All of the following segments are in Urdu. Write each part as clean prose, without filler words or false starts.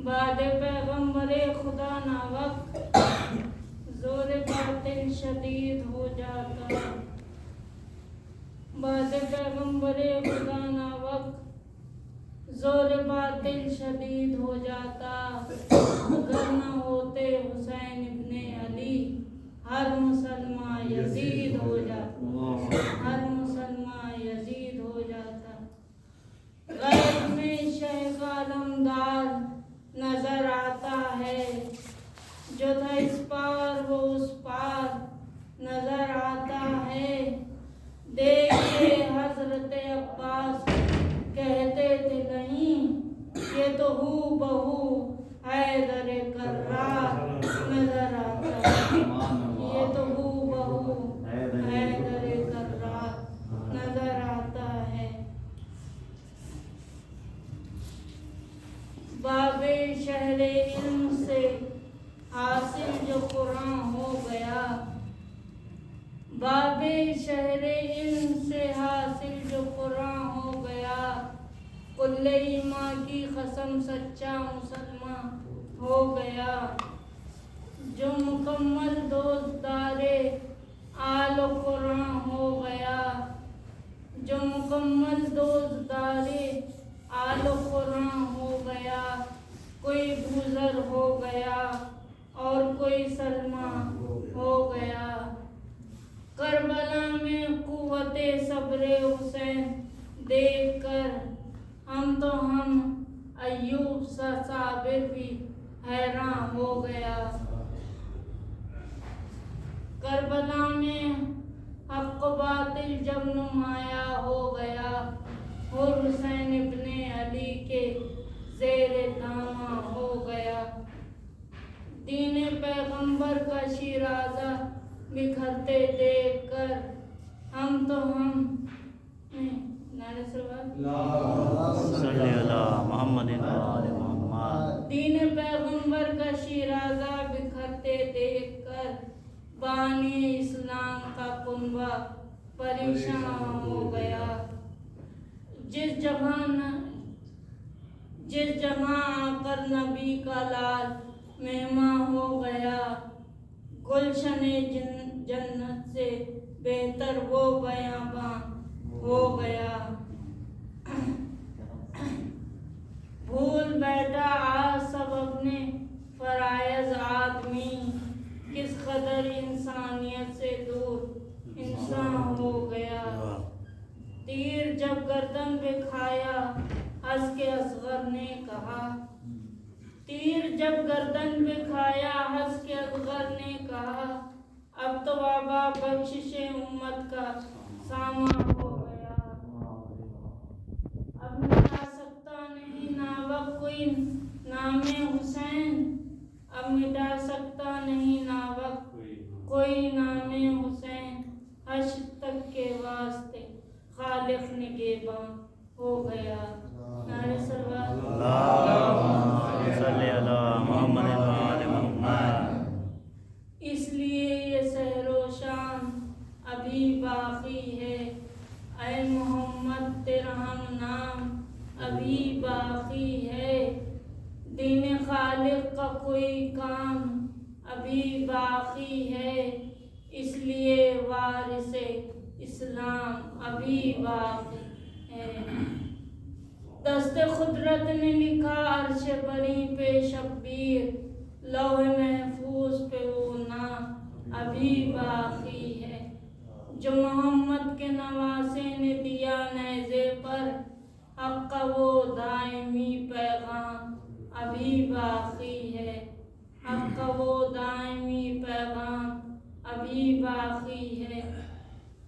بعد پیغمبر خدا نہ وقت زور باطل شدید ہو جاتا. بعد پیغمبر خدا نہ وقت زور باطل شدید ہو جاتا. اگر نہ ہوتے حسین ابن علی ہر مسلمان یزید ہو جاتا. ہر مسلمان یزید ہو جاتا. غیب میں شیخ علمدار نظر آتا ہے. جو تھا اس پار وہ اس پار نظر آتا ہے. دیکھیے حضرت عباس کہتے تھے نہیں یہ تو ہو بہو حیدر کرار نظر آتا ہے. یہ تو ہو بہو حیدر کرار نظر آتا ہے. باب شہر علم سے حاصل جو قرآن ہو گیا. باب شہر علم سے حاصل جو قرآن ہو گیا. کل ایمان کی قسم سچا مسلمان ہو گیا. جو مکمل دوستدار آل قرآن ہو گیا. جو مکمل دوستدار آل قرآن ہو گیا. کوئی بوزر ہو گیا اور کوئی سلمان ہو گیا. کربلا میں قوت صبر حسین دیکھ کر ہم ایوب سا صابر بھی حیران ہو گیا. کربلا میں حق و باطل جب نمایاں ہو گیا. اور حسین ابن علی کے زیر داماں ہو گیا. دین پیغمبر کا شیرازہ بکھرتے دیکھ کر ہم صلی اللہ محمد محمد. دین پیغمبر کا شیرازہ بکھرتے دیکھ کر بانی اسلام کا کنبہ پریشان ہو گیا. جس جہاں آ کر نبی کا لال مہمان ہو گیا. گلشن جنت سے بہتر وہ بیاباں ہو گیا. بھول بیٹھا آج سب اپنے فرائض آدمی. کس قدر انسانیت سے دور انسان ہو گیا. تیر جب گردن پہ کھایا ہنس کے اصغر نے کہا. تیر جب گردن پہ کھایا ہنس کے اصغر نے کہا. اب تو بابا بخشش امت کا سامان ہو گیا. اب مٹا سکتا نہیں ناوک کوئی نام حسین. اب مٹا سکتا نہیں ناوک کوئی نام حسین. حشر تک کے واسطے خالق نگہباں ہو گیا. نعرہ صلوات اللہم صلی اللہ محمد محمد. اس لیے یہ سحر و شام ابھی باقی ہے. اے محمد تیرا ہم نام ابھی باقی ہے. دین خالق کا کوئی کام ابھی باقی ہے. اس لیے وارث اسلام ابھی باقی ہے. دست قدرت نے لکھا عرش بری پہ شبیر. لوح محفوظ پہ وہ نام ابھی باقی ہے. جو محمد کے نواسے نے دیا نیزے پر حق کا وہ دائمی پیغام ابھی باقی ہے. حق کا وہ دائمی پیغام ابھی باقی ہے.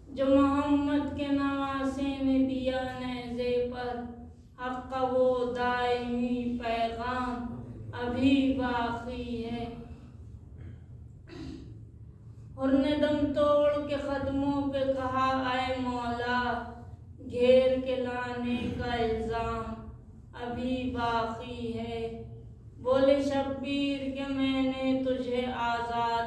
جو محمد کے نواسے نے دیا نیزے پر حق کا وہ دائمی پیغام ابھی باقی ہے. اور نے دم توڑ کے قدموں پہ کہا اے مولا گھیر کے لانے کا الزام ابھی باقی ہے. بولے شبیر کہ میں نے تجھے آزاد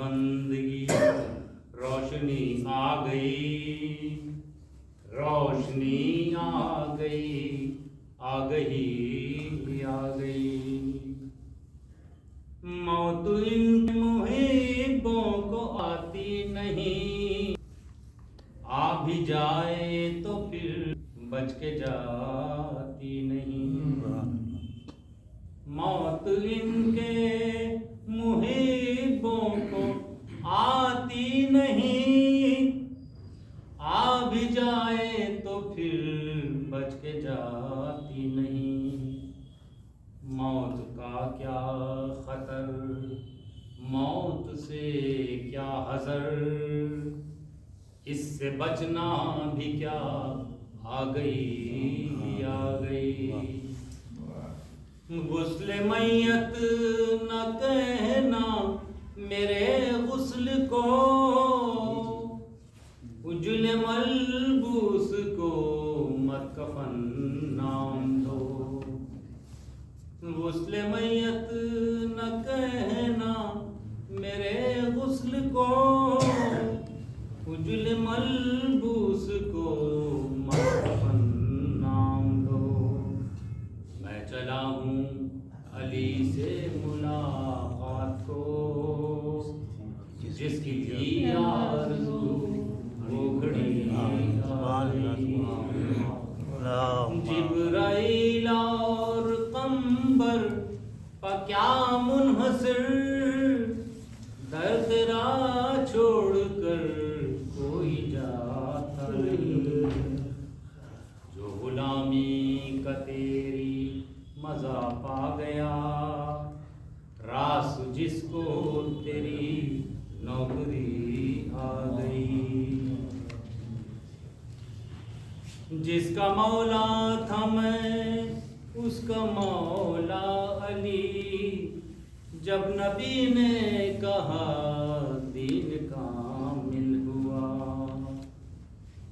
بندگی روشنی آ گئی، روشنی آ گئی، آ گئی، آ گئی۔ موت ان محبوں کو آتی نہیں، آ بھی جائے تو پھر بچ کے جاتی نہیں۔ موت ان کے محبوں کو آتی نہیں، آ بھی جائے تو پھر بچ کے جاتی نہیں۔ موت کا کیا خطر، موت سے کیا حذر، اس سے بچنا بھی کیا، آ گئی، آ گئی۔ غسل میت نہ کہنا میرے غسل کو، اجل ملبوس کو مت کفن نام دو۔ غسل میت نہ کہنا میرے غسل کو، اجل ملبوس کو مت کفن نام دو۔ میں چلا ہوں علی سے ملاقات کو، جس کی تھی آرزو وہ گھڑی آ گئی۔ جبرائیل اور قمبر پا کیا منحصر، در تیرا چھوڑ کر کوئی جاتا نہیں۔ جو غلامی کا تیری مزہ پا گیا، راس جس کو تیری نوکری آ گئی۔ جس کا مولا تھا میں اس کا مولا علی، جب نبی نے کہا دین کامل ہوا۔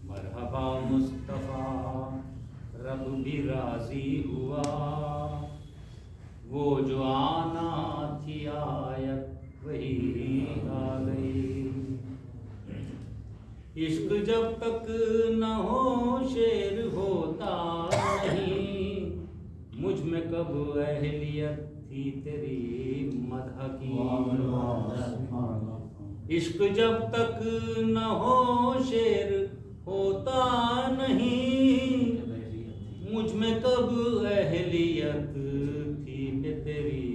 مرحبا مصطفیٰ رب بھی راضی ہوا، وہ جو آنا تھی آیت وہی آ گئی۔ عشق جب تک نہ ہو شعر ہوتا نہیں، مجھ میں کب اہلیت تھی تیری مدح کی۔ عشق جب تک نہ ہو شعر ہوتا نہیں، مجھ میں کب اہلیت تھی تیری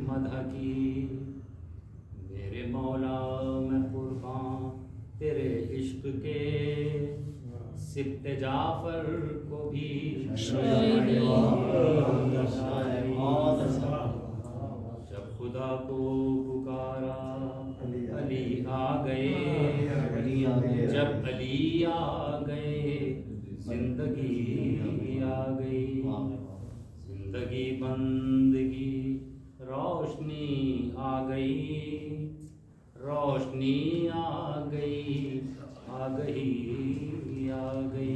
مدح کی۔ میرے مولا میں قربان تیرے عشق کے، سبط جعفر کو بھی جب خدا کو پکارا علی آ گئے، جب علی آ گئے زندگی آ گئی۔ زندگی بندگی روشنی آ گئی، روشنی آ گئی، آ گئی، آ گئی۔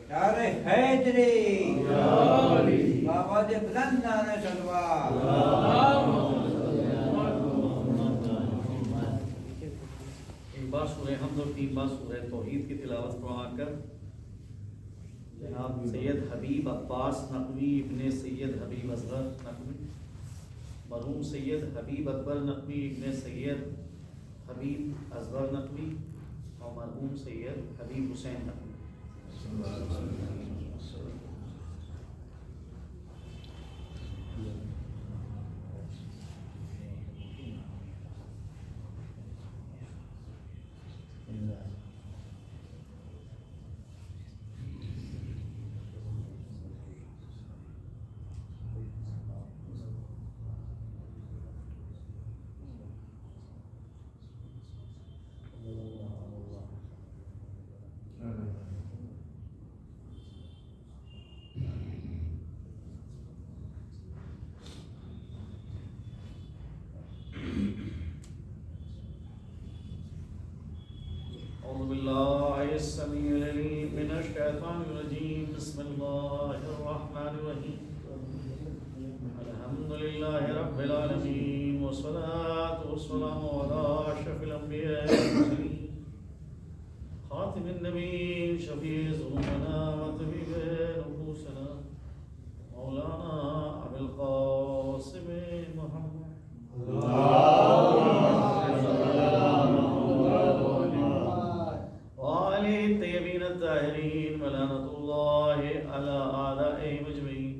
نعرہ حیدری، آواز بلند نعرہ صلوات۔ ایک بار سورہ حمد اور 3 بار سورہ توحید کی تلاوت فرما کر جناب سید حبیب عباس نقوی ابن سید حبیب اصغر نقوی، مرحوم سید حبیب اکبر نقوی ابن سید حبیب اصغر نقوی اور مرحوم سید حبیب حسین نقوی۔ أعوذ بالله السميع العليم من الشيطان الرجيم بسم الله الرحمن الرحيم الحمد لله رب العالمين والصلاة والسلام على أشرف الأنبياء والمرسلين خاتم النبيين شفيع ذنوبنا وطبيب نفوسنا مولانا أبي القاسم محمد وآله الطيبين الطاهرين ولعنة الله على أعدائهم أجمعين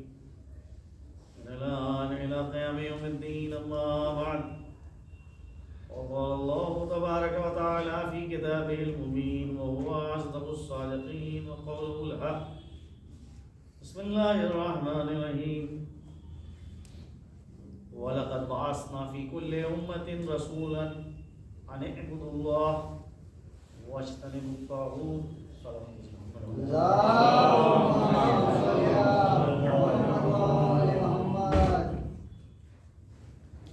من الآن إلى قيام يوم الدين أما بعد وقال الله تبارك وتعالى في كتابه المبين وهو أصدق الصادقين وقوله الحق بسم الله الرحمن الرحيم ولقد بعثنا في كل أمة رسولا أن اعبدوا الله واجتنبوا الطاغوت صدق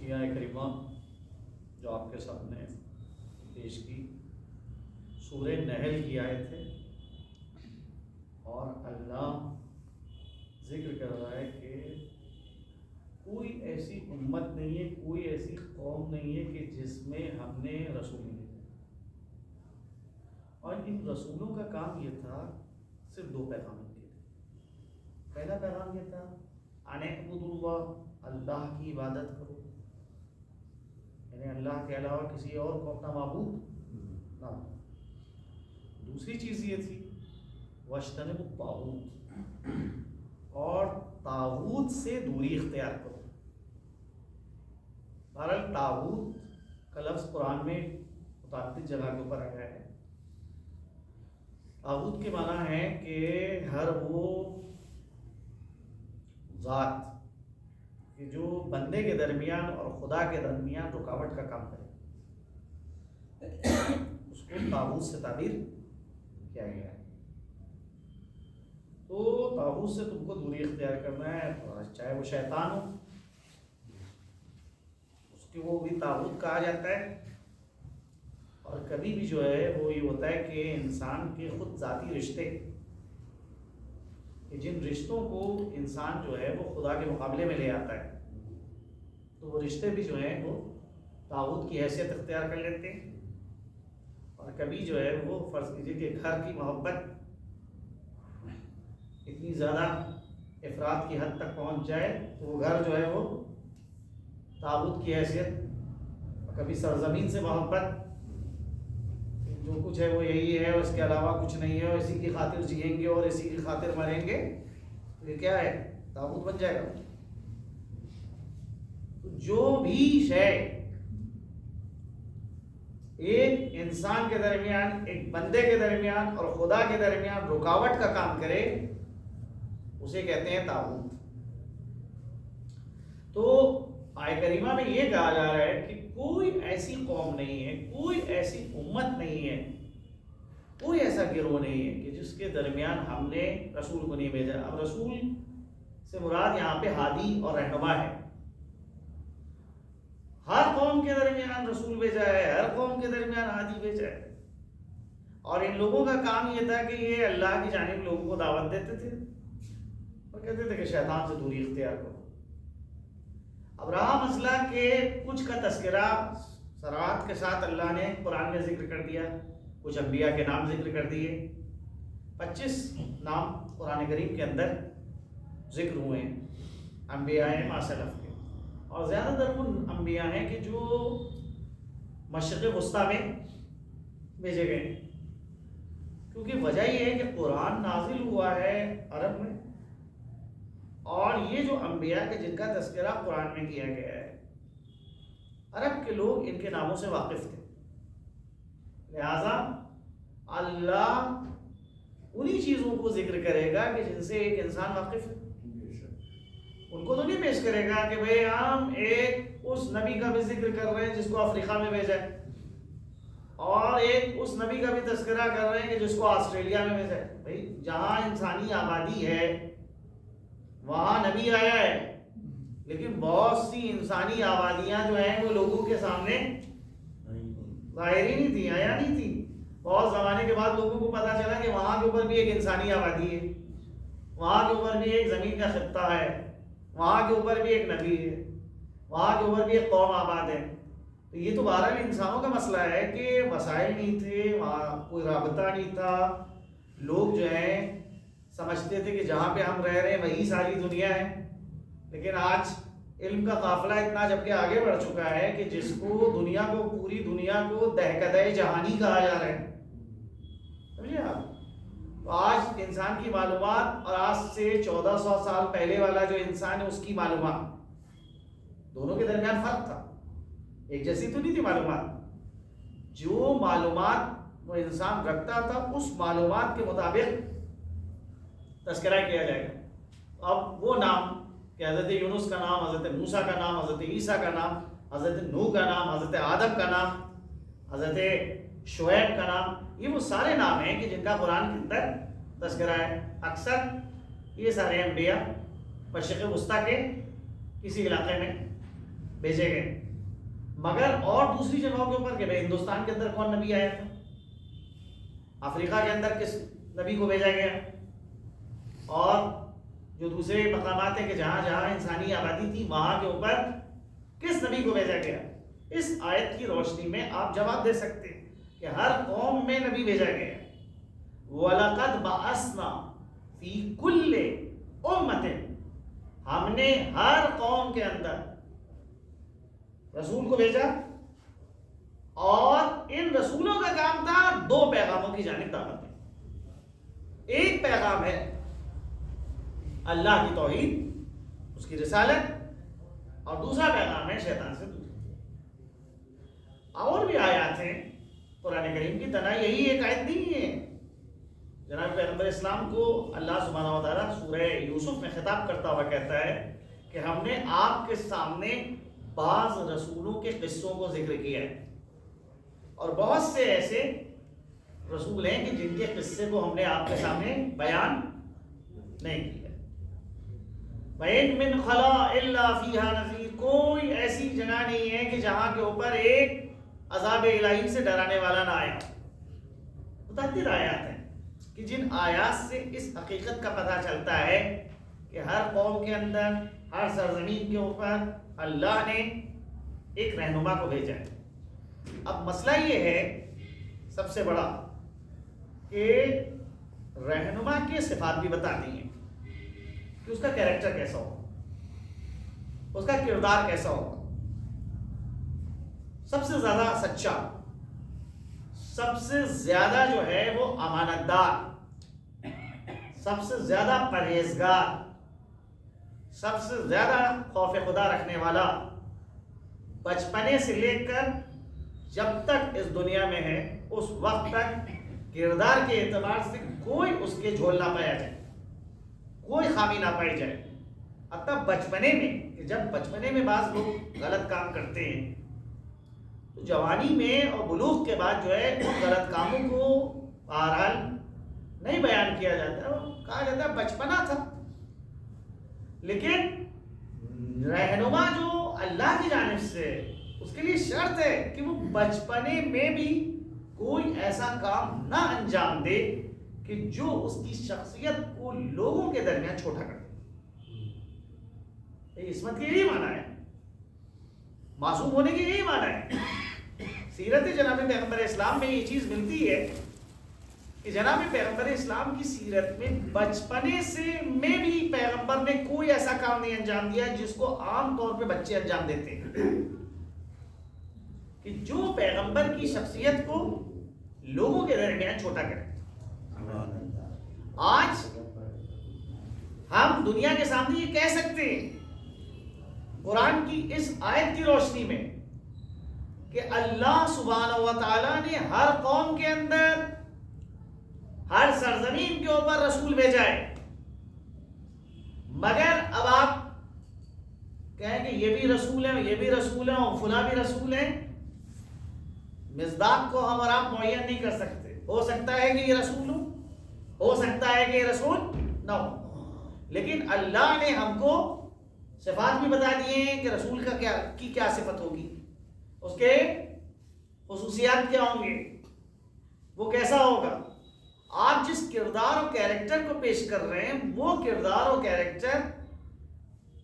یہ آیت کریمہ جو آپ کے سامنے پیش کی سورہ نحل کی آیت ہے اور اللہ ذکر کر رہا ہے کہ کوئی ایسی امت نہیں ہے، کوئی ایسی قوم نہیں ہے کہ جس میں ہم نے رسول بھیجے، اور ان رسولوں کا کام یہ تھا صرف دو پیغام دیے تھے۔ پہلا پیغام یہ تھا ان اعبدوا اللہ، اللہ کی عبادت کرو، یعنی اللہ کے علاوہ کسی اور کو اپنا معبود نہ بناؤ۔ دوسری چیز یہ تھی واجتنبوا الطاغوت، اور طاغوت سے دوری اختیار کرو۔ بہرحال طاغوت کا لفظ قرآن میں متعدد جگہ کے اوپر آیا ہے۔ طاغوت کے معنی ہے کہ ہر وہ ذات کہ جو بندے کے درمیان اور خدا کے درمیان رکاوٹ کا کام کرے، اس کو طاغوت سے تعبیر کیا گیا ہے۔ تو طاغوت سے تم کو دوری اختیار کرنا ہے، چاہے وہ شیطان ہو، اس کو وہ بھی طاغوت کہا جاتا ہے۔ اور کبھی بھی جو ہے وہ یہ ہوتا ہے کہ انسان کے خود ذاتی رشتے، کہ جن رشتوں کو انسان جو ہے وہ خدا کے مقابلے میں لے آتا ہے، تو وہ رشتے بھی جو ہیں وہ طاغوت کی حیثیت اختیار کر لیتے ہیں۔ اور کبھی جو ہے وہ فرض کیجیے کہ گھر کی محبت اتنی زیادہ افراد کی حد تک پہنچ جائے تو وہ گھر جو ہے وہ طاغوت کی حیثیت، اور کبھی سرزمین سے محبت، جو کچھ ہے وہ یہی ہے اور اس کے علاوہ کچھ نہیں ہے، اور اسی کی خاطر جئیں گے اور اسی کی خاطر مریں گے، تو یہ کیا ہے؟ طاغوت بن جائے گا۔ تو جو بھی شے ایک انسان کے درمیان، ایک بندے کے درمیان اور خدا کے درمیان رکاوٹ کا کام کرے، اسے کہتے ہیں طاغوت۔ تو آیت کریمہ میں یہ کہا جا رہا ہے کہ کوئی ایسی قوم نہیں ہے، کوئی ایسی امت نہیں ہے، کوئی ایسا گروہ نہیں ہے کہ جس کے درمیان ہم نے رسول کو نہیں بھیجا۔ اب رسول سے مراد یہاں پہ ہادی اور رہنما ہے۔ ہر قوم کے درمیان رسول بھیجا ہے، ہر قوم کے درمیان ہادی بھیجا ہے، اور ان لوگوں کا کام یہ تھا کہ یہ اللہ کی جانب لوگوں کو دعوت دیتے تھے اور کہتے تھے کہ شیطان سے دوری اختیار کرو۔ اب رہا مسئلہ کہ کچھ کا تذکرہ صراحت کے ساتھ اللہ نے قرآن میں ذکر کر دیا، کچھ انبیاء کے نام ذکر کر دیے، 25 نام قرآن کریم کے اندر ذکر ہوئے ہیں انبیاء ما سلف کے، اور زیادہ تر وہ انبیاء ہیں کہ جو مشرق وسطیٰ میں بھیجے گئے ہیں، کیونکہ وجہ یہ ہے کہ قرآن نازل ہوا ہے عرب میں، اور یہ جو انبیاء کے جن کا تذکرہ قرآن میں کیا گیا ہے، عرب کے لوگ ان کے ناموں سے واقف تھے، لہذا اللہ انہی چیزوں کو ذکر کرے گا کہ جن سے ایک انسان واقف ہے۔ ان کو تو نہیں پیش کرے گا کہ بھئی ہم ایک اس نبی کا بھی ذکر کر رہے ہیں جس کو افریقہ میں بھیجا ہے، اور ایک اس نبی کا بھی تذکرہ کر رہے ہیں کہ جس کو آسٹریلیا میں بھیجا ہے۔ بھئی جہاں انسانی آبادی ہے وہاں نبی آیا ہے، لیکن بہت سی انسانی آبادیاں جو ہیں وہ لوگوں کے سامنے ظاہر ہی نہیں تھی، آیا نہیں تھی، بہت زمانے کے بعد لوگوں کو پتہ چلا کہ وہاں کے اوپر بھی ایک انسانی آبادی ہے، وہاں کے اوپر بھی ایک زمین کا خطہ ہے، وہاں کے اوپر بھی ایک نبی ہے، وہاں کے اوپر بھی ایک قوم آباد ہے۔ تو یہ تو بہرحال انسانوں کا مسئلہ ہے کہ وسائل نہیں تھے، وہاں کوئی رابطہ نہیں تھا، لوگ جو ہیں سمجھتے تھے کہ جہاں پہ ہم رہ رہے ہیں وہی ساری دنیا ہے۔ لیکن آج علم کا قافلہ اتنا جب کہ آگے بڑھ چکا ہے کہ جس کو دنیا کو، پوری دنیا کو دہکدہ جہانی کہا جا رہا ہے، سمجھے آپ؟ تو آج انسان کی معلومات اور آج سے 1400 سال پہلے والا جو انسان ہے اس کی معلومات، دونوں کے درمیان فرق تھا، ایک جیسی تو نہیں تھی معلومات۔ جو معلومات وہ انسان رکھتا تھا اس معلومات کے مطابق تذکرہ کیا جائے گا۔ اب وہ نام کہ حضرت یونس کا نام، حضرت موسیٰ کا نام، حضرت عیسیٰ کا نام، حضرت نوح کا نام، حضرت آدم کا نام، حضرت شعیب کا نام، یہ وہ سارے نام ہیں کہ جن کا قرآن کے اندر تذکرہ ہے۔ اکثر یہ سارے انبیاء مشرق وسطیٰ کے کسی علاقے میں بھیجے گئے، مگر اور دوسری جگہوں کے اوپر کہ بھائی ہندوستان کے اندر کون نبی آیا تھا، افریقہ کے اندر کس نبی کو بھیجا گیا، اور جو دوسرے مقامات ہیں کہ جہاں جہاں انسانی آبادی تھی وہاں کے اوپر کس نبی کو بھیجا گیا، اس آیت کی روشنی میں آپ جواب دے سکتے ہیں کہ ہر قوم میں نبی بھیجا گیا۔ وَلَقَدْ بَعَثْنَا فِي كُلِّ أُمَّةٍ، ہم نے ہر قوم کے اندر رسول کو بھیجا، اور ان رسولوں کا کام تھا دو پیغاموں کی جانب دعوت دیں۔ ایک پیغام ہے اللہ کی توحید، اس کی رسالت، اور دوسرا پیغام ہے شیطان سے دور۔ اور بھی آیات ہیں قرآن کریم کی طرح، یہی ایک آیت نہیں ہے۔ جناب پیغمبر اسلام کو اللہ سبحانہ و تعالیٰ سورہ یوسف میں خطاب کرتا ہوا کہتا ہے کہ ہم نے آپ کے سامنے بعض رسولوں کے قصوں کو ذکر کیا ہے، اور بہت سے ایسے رسول ہیں کہ جن کے قصے کو ہم نے آپ کے سامنے بیان نہیں کیا۔ وَإِن مِّن خَلَا إِلَّا فِيهَا نَذِيرٌ، کوئی ایسی جگہ نہیں ہے کہ جہاں کے اوپر ایک عذاب الہی سے ڈرانے والا نہ آیا۔ متعدد آیات ہیں کہ جن آیات سے اس حقیقت کا پتہ چلتا ہے کہ ہر قوم کے اندر، ہر سرزمین کے اوپر اللہ نے ایک رہنما کو بھیجا ہے۔ اب مسئلہ یہ ہے سب سے بڑا کہ رہنما کی صفات بھی بتا دی ہیں کہ اس کا کیریکٹر کیسا ہو، اس کا کردار کیسا ہو، سب سے زیادہ سچا، سب سے زیادہ جو ہے وہ امانت دار، سب سے زیادہ پرہیزگار، سب سے زیادہ خوف خدا رکھنے والا، بچپنے سے لے کر جب تک اس دنیا میں ہے اس وقت تک کردار کے اعتبار سے کوئی اس کے جھول نہ پایا جائے، کوئی خامی نہ پائی جائے۔ حتیٰ بچپنے میں، کہ جب بچپنے میں بعض لوگ غلط کام کرتے ہیں تو جوانی میں اور بلوغ کے بعد جو ہے ان غلط کاموں کو بہرحال نہیں بیان کیا جاتا ہے، وہ کہا جاتا ہے بچپنا تھا۔ لیکن رہنما جو اللہ کی جانب سے، اس کے لیے شرط ہے کہ وہ بچپنے میں بھی کوئی ایسا کام نہ انجام دے کہ جو اس کی شخصیت کو لوگوں کے درمیان چھوٹا کر دے۔ عصمت کے یہی معنی ہے، معصوم ہونے کی یہی معنی ہے۔ سیرت جناب پیغمبر اسلام میں یہ چیز ملتی ہے کہ جناب پیغمبر اسلام کی سیرت میں بچپنے سے میں بھی پیغمبر نے کوئی ایسا کام نہیں انجام دیا جس کو عام طور پہ بچے انجام دیتے ہیں، کہ جو پیغمبر کی شخصیت کو لوگوں کے درمیان چھوٹا کرے۔ آج ہم دنیا کے سامنے یہ کہہ سکتے ہیں قرآن کی اس آیت کی روشنی میں کہ اللہ سبحانہ و تعالیٰ نے ہر قوم کے اندر، ہر سرزمین کے اوپر رسول بھیجا ہے، مگر اب آپ کہیں کہ یہ بھی رسول ہیں، یہ بھی رسول ہیں، اور فلاں بھی رسول ہیں، مصداق کو ہم اور آپ معین نہیں کر سکتے۔ ہو سکتا ہے کہ یہ رسول ہو سکتا ہے کہ یہ رسول نہ ہو، لیکن اللہ نے ہم کو صفات بھی بتا دیے ہیں کہ رسول کا کیا صفت ہوگی، اس کے خصوصیات کیا ہوں گے۔ وہ کیسا ہوگا؟ آپ جس کردار و کیریکٹر کو پیش کر رہے ہیں وہ کردار و کیریکٹر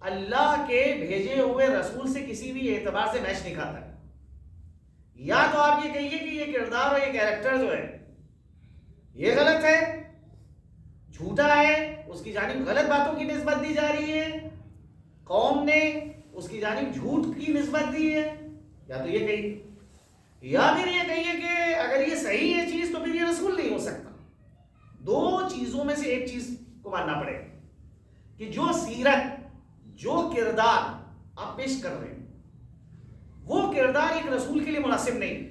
اللہ کے بھیجے ہوئے رسول سے کسی بھی اعتبار سے میچ نہیں کھاتا ہے. یا تو آپ یہ کہیے کہ یہ کردار اور یہ کیریکٹر جو ہے یہ غلط ہے، جھوٹا ہے، اس کی جانب غلط باتوں کی نسبت دی جا رہی ہے، قوم نے اس کی جانب جھوٹ کی نسبت دی ہے. یا تو یہ کہیے، یا پھر یہ کہیے کہ اگر یہ صحیح ہے چیز تو پھر یہ رسول نہیں ہو سکتا. دو چیزوں میں سے ایک چیز کو ماننا پڑے گا کہ جو سیرت، جو کردار آپ پیش کر رہے ہیں وہ کردار ایک رسول کے لیے مناسب نہیں.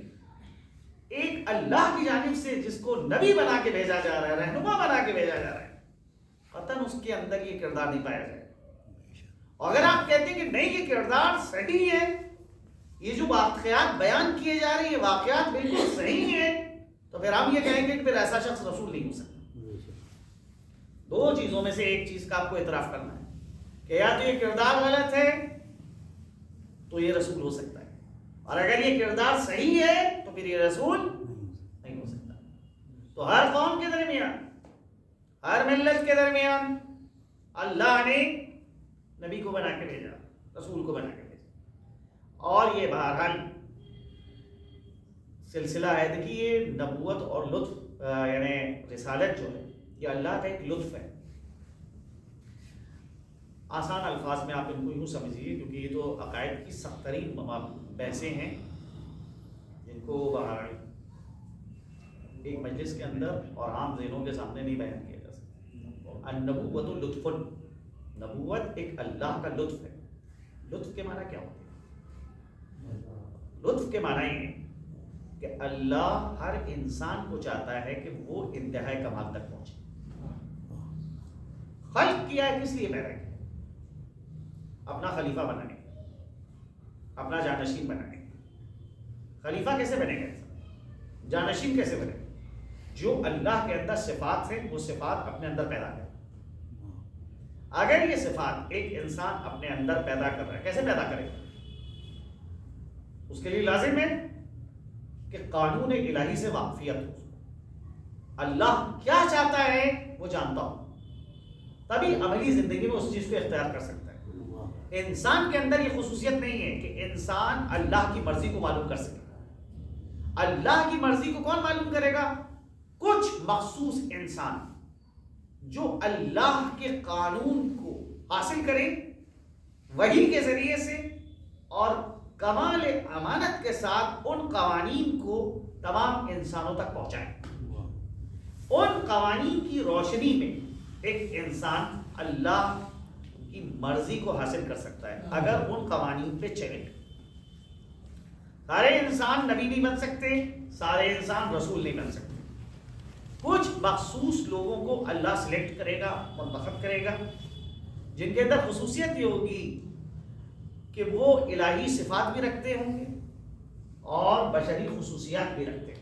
ایک اللہ کی جانب سے جس کو نبی بنا کے بھیجا جا رہا ہے، رہنما بنا کے بھیجا جا رہا ہے، قطعاً اس کے اندر یہ کردار نہیں پایا جائے. اور اگر آپ کہتے ہیں کہ نہیں یہ کردار صحیح ہے، یہ جو واقعات بیان کیے جا رہے ہیں واقعات بالکل صحیح ہیں، تو پھر ہم یہ کہیں گے کہ پھر ایسا شخص رسول نہیں ہو سکتا. دو چیزوں میں سے ایک چیز کا آپ کو اعتراف کرنا ہے کہ یا تو یہ کردار غلط ہے تو یہ رسول ہو سکتا ہے، اور اگر یہ کردار صحیح ہے تو پھر یہ رسول نہیں ہو سکتا. تو ہر قوم کے درمیان، ہر ملت کے درمیان اللہ نے نبی کو بنا کے بھیجا، رسول کو بنا کے بھیجا. اور یہ بہرحال سلسلہ ہے. دیکھیے یہ نبوت اور لطف یعنی رسالت جو ہے یہ اللہ کا ایک لطف ہے. آسان الفاظ میں آپ ان کو یوں سمجھیے، کیونکہ یہ تو عقائد کی سخت ترین بحثیں ہیں جن کو بہرحال ایک مجلس کے اندر اور عام ذہنوں کے سامنے نہیں بیان کیا جا سکتا. النبوت لطف، نبوت ایک اللہ کا لطف ہے. لطف کے معنی کیا ہوتے ہیں؟ لطف کے معنی یہ ہے کہ اللہ ہر انسان کو چاہتا ہے کہ وہ انتہائی کمال تک پہنچے. خلق کیا ہے کس لیے پیدا کیا؟ اپنا خلیفہ بنانے، اپنا جانشین بنانے. خلیفہ کیسے بنے گا انسان؟ جانشین کیسے بنے گا؟ جو اللہ کے اندر صفات ہیں وہ صفات اپنے اندر پیدا کرے. اگر یہ صفات ایک انسان اپنے اندر پیدا کر رہا ہے، کیسے پیدا کرے گا؟ اس کے لیے لازم ہے کہ قانون الہی سے واقفیت ہو. اللہ کیا چاہتا ہے وہ جانتا ہو، تبھی عملی زندگی میں اس چیز کو اختیار کر سکتا ہے. انسان کے اندر یہ خصوصیت نہیں ہے کہ انسان اللہ کی مرضی کو معلوم کر سکے. اللہ کی مرضی کو کون معلوم کرے گا؟ کچھ مخصوص انسان جو اللہ کے قانون کو حاصل کریں، وحی کے ذریعے سے اور کمال امانت کے ساتھ ان قوانین کو تمام انسانوں تک پہنچائیں. ان قوانین کی روشنی میں ایک انسان اللہ کی مرضی کو حاصل کر سکتا ہے اگر ان قوانین پہ چلے. سارے انسان نبی نہیں بن سکتے، سارے انسان رسول نہیں بن سکتے. کچھ مخصوص لوگوں کو اللہ سلیکٹ کرے گا، منتخب کرے گا، جن کے اندر خصوصیت یہ ہوگی کہ وہ الہی صفات بھی رکھتے ہوں گے اور بشری خصوصیات بھی رکھتے ہیں.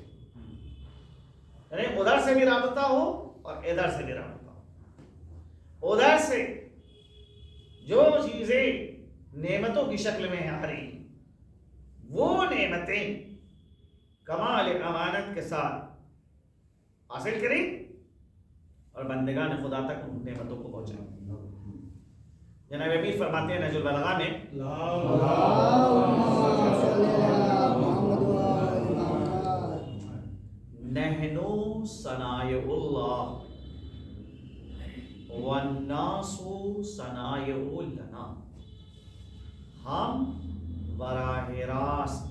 یعنی ادھر سے بھی رابطہ ہو اور ادھر سے بھی رابطہ ہو. ادھر سے جو چیزیں نعمتوں کی شکل میں آ رہی ہیں وہ نعمتیں کمال امانت کے ساتھ حاصل کریں اور بندگان خدا تک ان نعمتوں کو پہنچائیں. جناب امیر فرماتے ہیں نہج البلاغہ میں، نحن صنائع اللہ والناس صنائع لنا. ہم براہ راست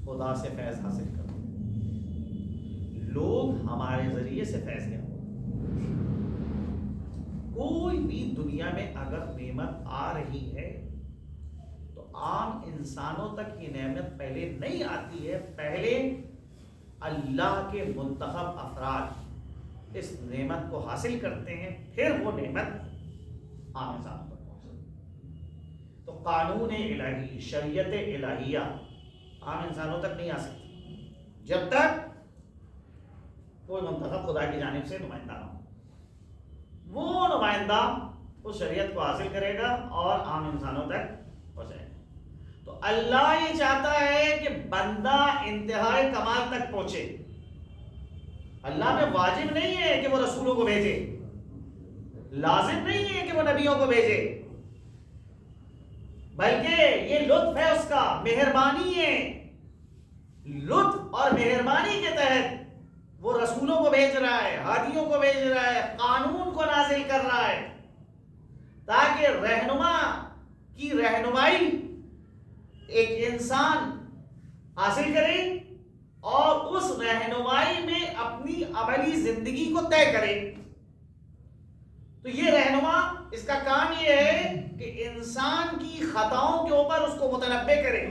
خدا سے فیض حاصل کرتے ہیں، لوگ ہمارے ذریعے سے فیض لے. کوئی بھی دنیا میں اگر نعمت آ رہی ہے تو عام انسانوں تک یہ نعمت پہلے نہیں آتی ہے. پہلے اللہ کے منتخب افراد اس نعمت کو حاصل کرتے ہیں، پھر وہ نعمت عام انسانوں تک پہنچتی ہے. تو قانون الہی، شریعت الہیہ عام انسانوں تک نہیں آ سکتی جب تک کوئی منتخب خدا کی جانب سے نمائندہ نہ ہو. وہ نمائندہ اس شریعت کو حاصل کرے گا اور عام انسانوں تک پہنچائے گا. تو اللہ یہ چاہتا ہے کہ بندہ انتہائی کمال تک پہنچے. اللہ میں واجب نہیں ہے کہ وہ رسولوں کو بھیجے، لازم نہیں ہے کہ وہ نبیوں کو بھیجے، بلکہ یہ لطف ہے اس کا، مہربانی ہے، لطف اور مہربانی کے تحت وہ رسولوں کو بھیج رہا ہے، ہادیوں کو بھیج رہا ہے، قانون کو نازل کر رہا ہے، تاکہ رہنما کی رہنمائی ایک انسان حاصل کرے اور اس رہنمائی میں اپنی عملی زندگی کو طے کرے۔ تو یہ رہنما، اس کا کام یہ ہے کہ انسان کی خطاؤں کے اوپر اس کو متنبع کرے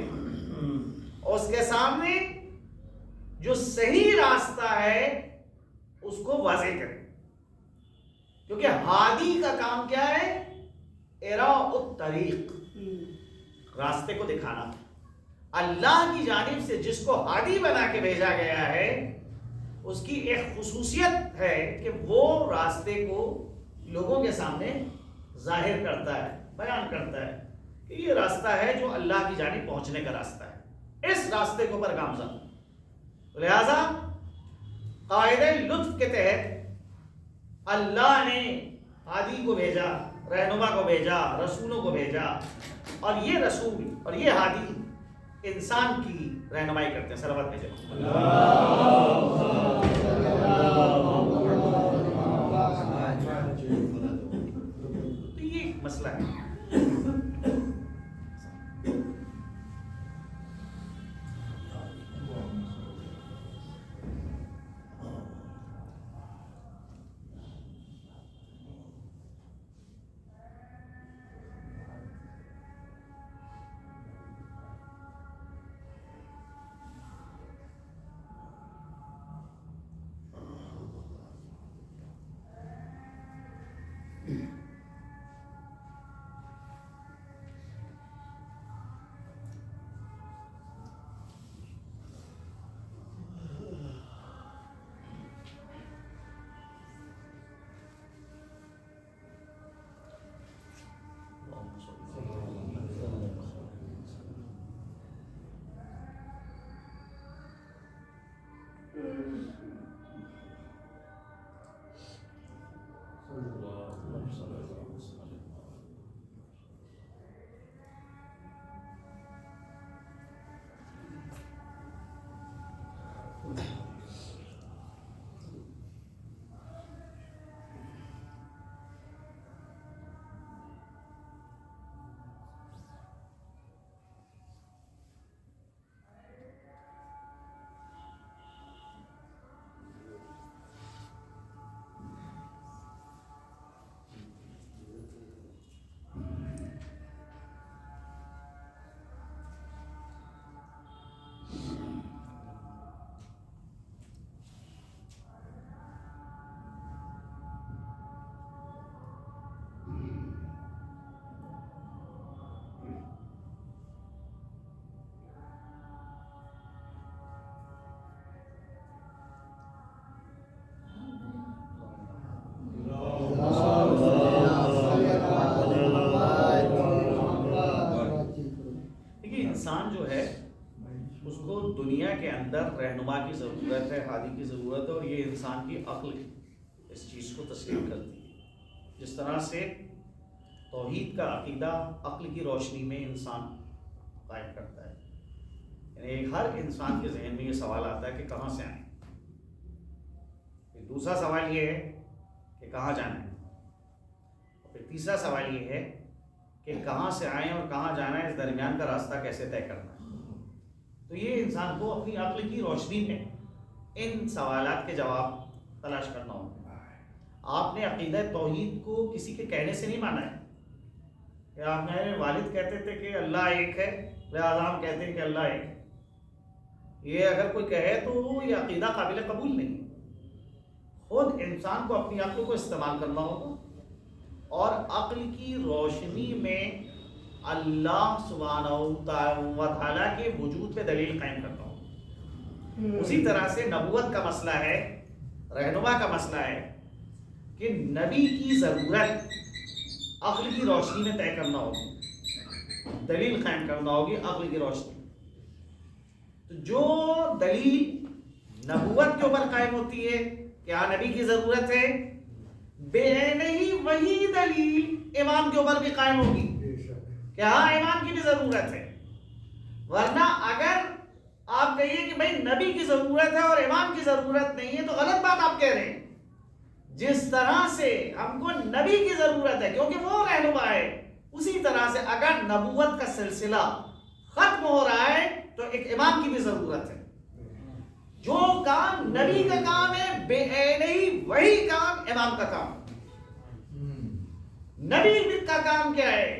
اور اس کے سامنے جو صحیح راستہ ہے اس کو واضح کرے، کیونکہ ہادی کا کام کیا ہے؟ اراء الطریق، راستے کو دکھانا۔ اللہ کی جانب سے جس کو ہادی بنا کے بھیجا گیا ہے اس کی ایک خصوصیت ہے کہ وہ راستے کو لوگوں کے سامنے ظاہر کرتا ہے، بیان کرتا ہے کہ یہ راستہ ہے جو اللہ کی جانب پہنچنے کا راستہ ہے، اس راستے کے اوپر گامزن۔ لہذا قاعدہ لطف کے تحت اللہ نے ہادی کو بھیجا، رہنما کو بھیجا، رسولوں کو بھیجا، اور یہ رسول اور یہ ہادی انسان کی رہنمائی کرتے ہیں۔ صلوات بھیجے۔ تو یہ ایک مسئلہ ہے۔ انسان جو ہے اس کو دنیا کے اندر رہنما کی ضرورت ہے، ہادی کی ضرورت ہے، اور یہ انسان کی عقل اس چیز کو تسلیم کرتی ہے۔ جس طرح سے توحید کا عقیدہ عقل کی روشنی میں انسان قائم کرتا ہے، یعنی ہر انسان کے ذہن میں یہ سوال آتا ہے کہ کہاں سے آئیں، پھر دوسرا سوال یہ ہے کہ کہاں جانا ہے، اور پھر تیسرا سوال یہ ہے کہ کہاں سے آئیں اور کہاں جانا ہے، اس درمیان کا راستہ کیسے طے کرنا ہے۔ تو یہ انسان کو اپنی عقل کی روشنی میں ان سوالات کے جواب تلاش کرنا ہوگا۔ آپ نے عقیدہ توحید کو کسی کے کہنے سے نہیں مانا ہے کہ آپ میرے والد کہتے تھے کہ اللہ ایک ہے لہذا ہم کہتے ہیں کہ اللہ ایک ہے، یہ اگر کوئی کہے تو یہ عقیدہ قابل قبول نہیں۔ خود انسان کو اپنی عقل کو استعمال کرنا ہوگا اور عقل کی روشنی میں اللہ سبحانہ و تعالیٰ کے وجود پہ دلیل قائم کرنا ہوگا۔ اسی طرح سے نبوت کا مسئلہ ہے، رہنما کا مسئلہ ہے کہ نبی کی ضرورت عقل کی روشنی میں طے کرنا ہوگی، دلیل قائم کرنا ہوگی عقل کی روشنی۔ تو جو دلیل نبوت کے اوپر قائم ہوتی ہے کیا نبی کی ضرورت ہے؟ بے نہیں وہی دلیل امام کے اوپر بھی قائم ہوگی کہ ہاں امام کی بھی ضرورت ہے. ورنہ اگر آپ کہیے کہ بھائی نبی کی ضرورت ہے اور امام کی ضرورت نہیں ہے تو غلط بات آپ کہہ رہے ہیں. جس طرح سے ہم کو نبی کی ضرورت ہے کیونکہ وہ رہنما ہے، اسی طرح سے اگر نبوت کا سلسلہ ختم ہو رہا ہے تو ایک امام کی بھی ضرورت ہے. جو کام نبی کا کام ہے بے نہیں وہی کام امام کا کام. نبی کا کام کیا ہے؟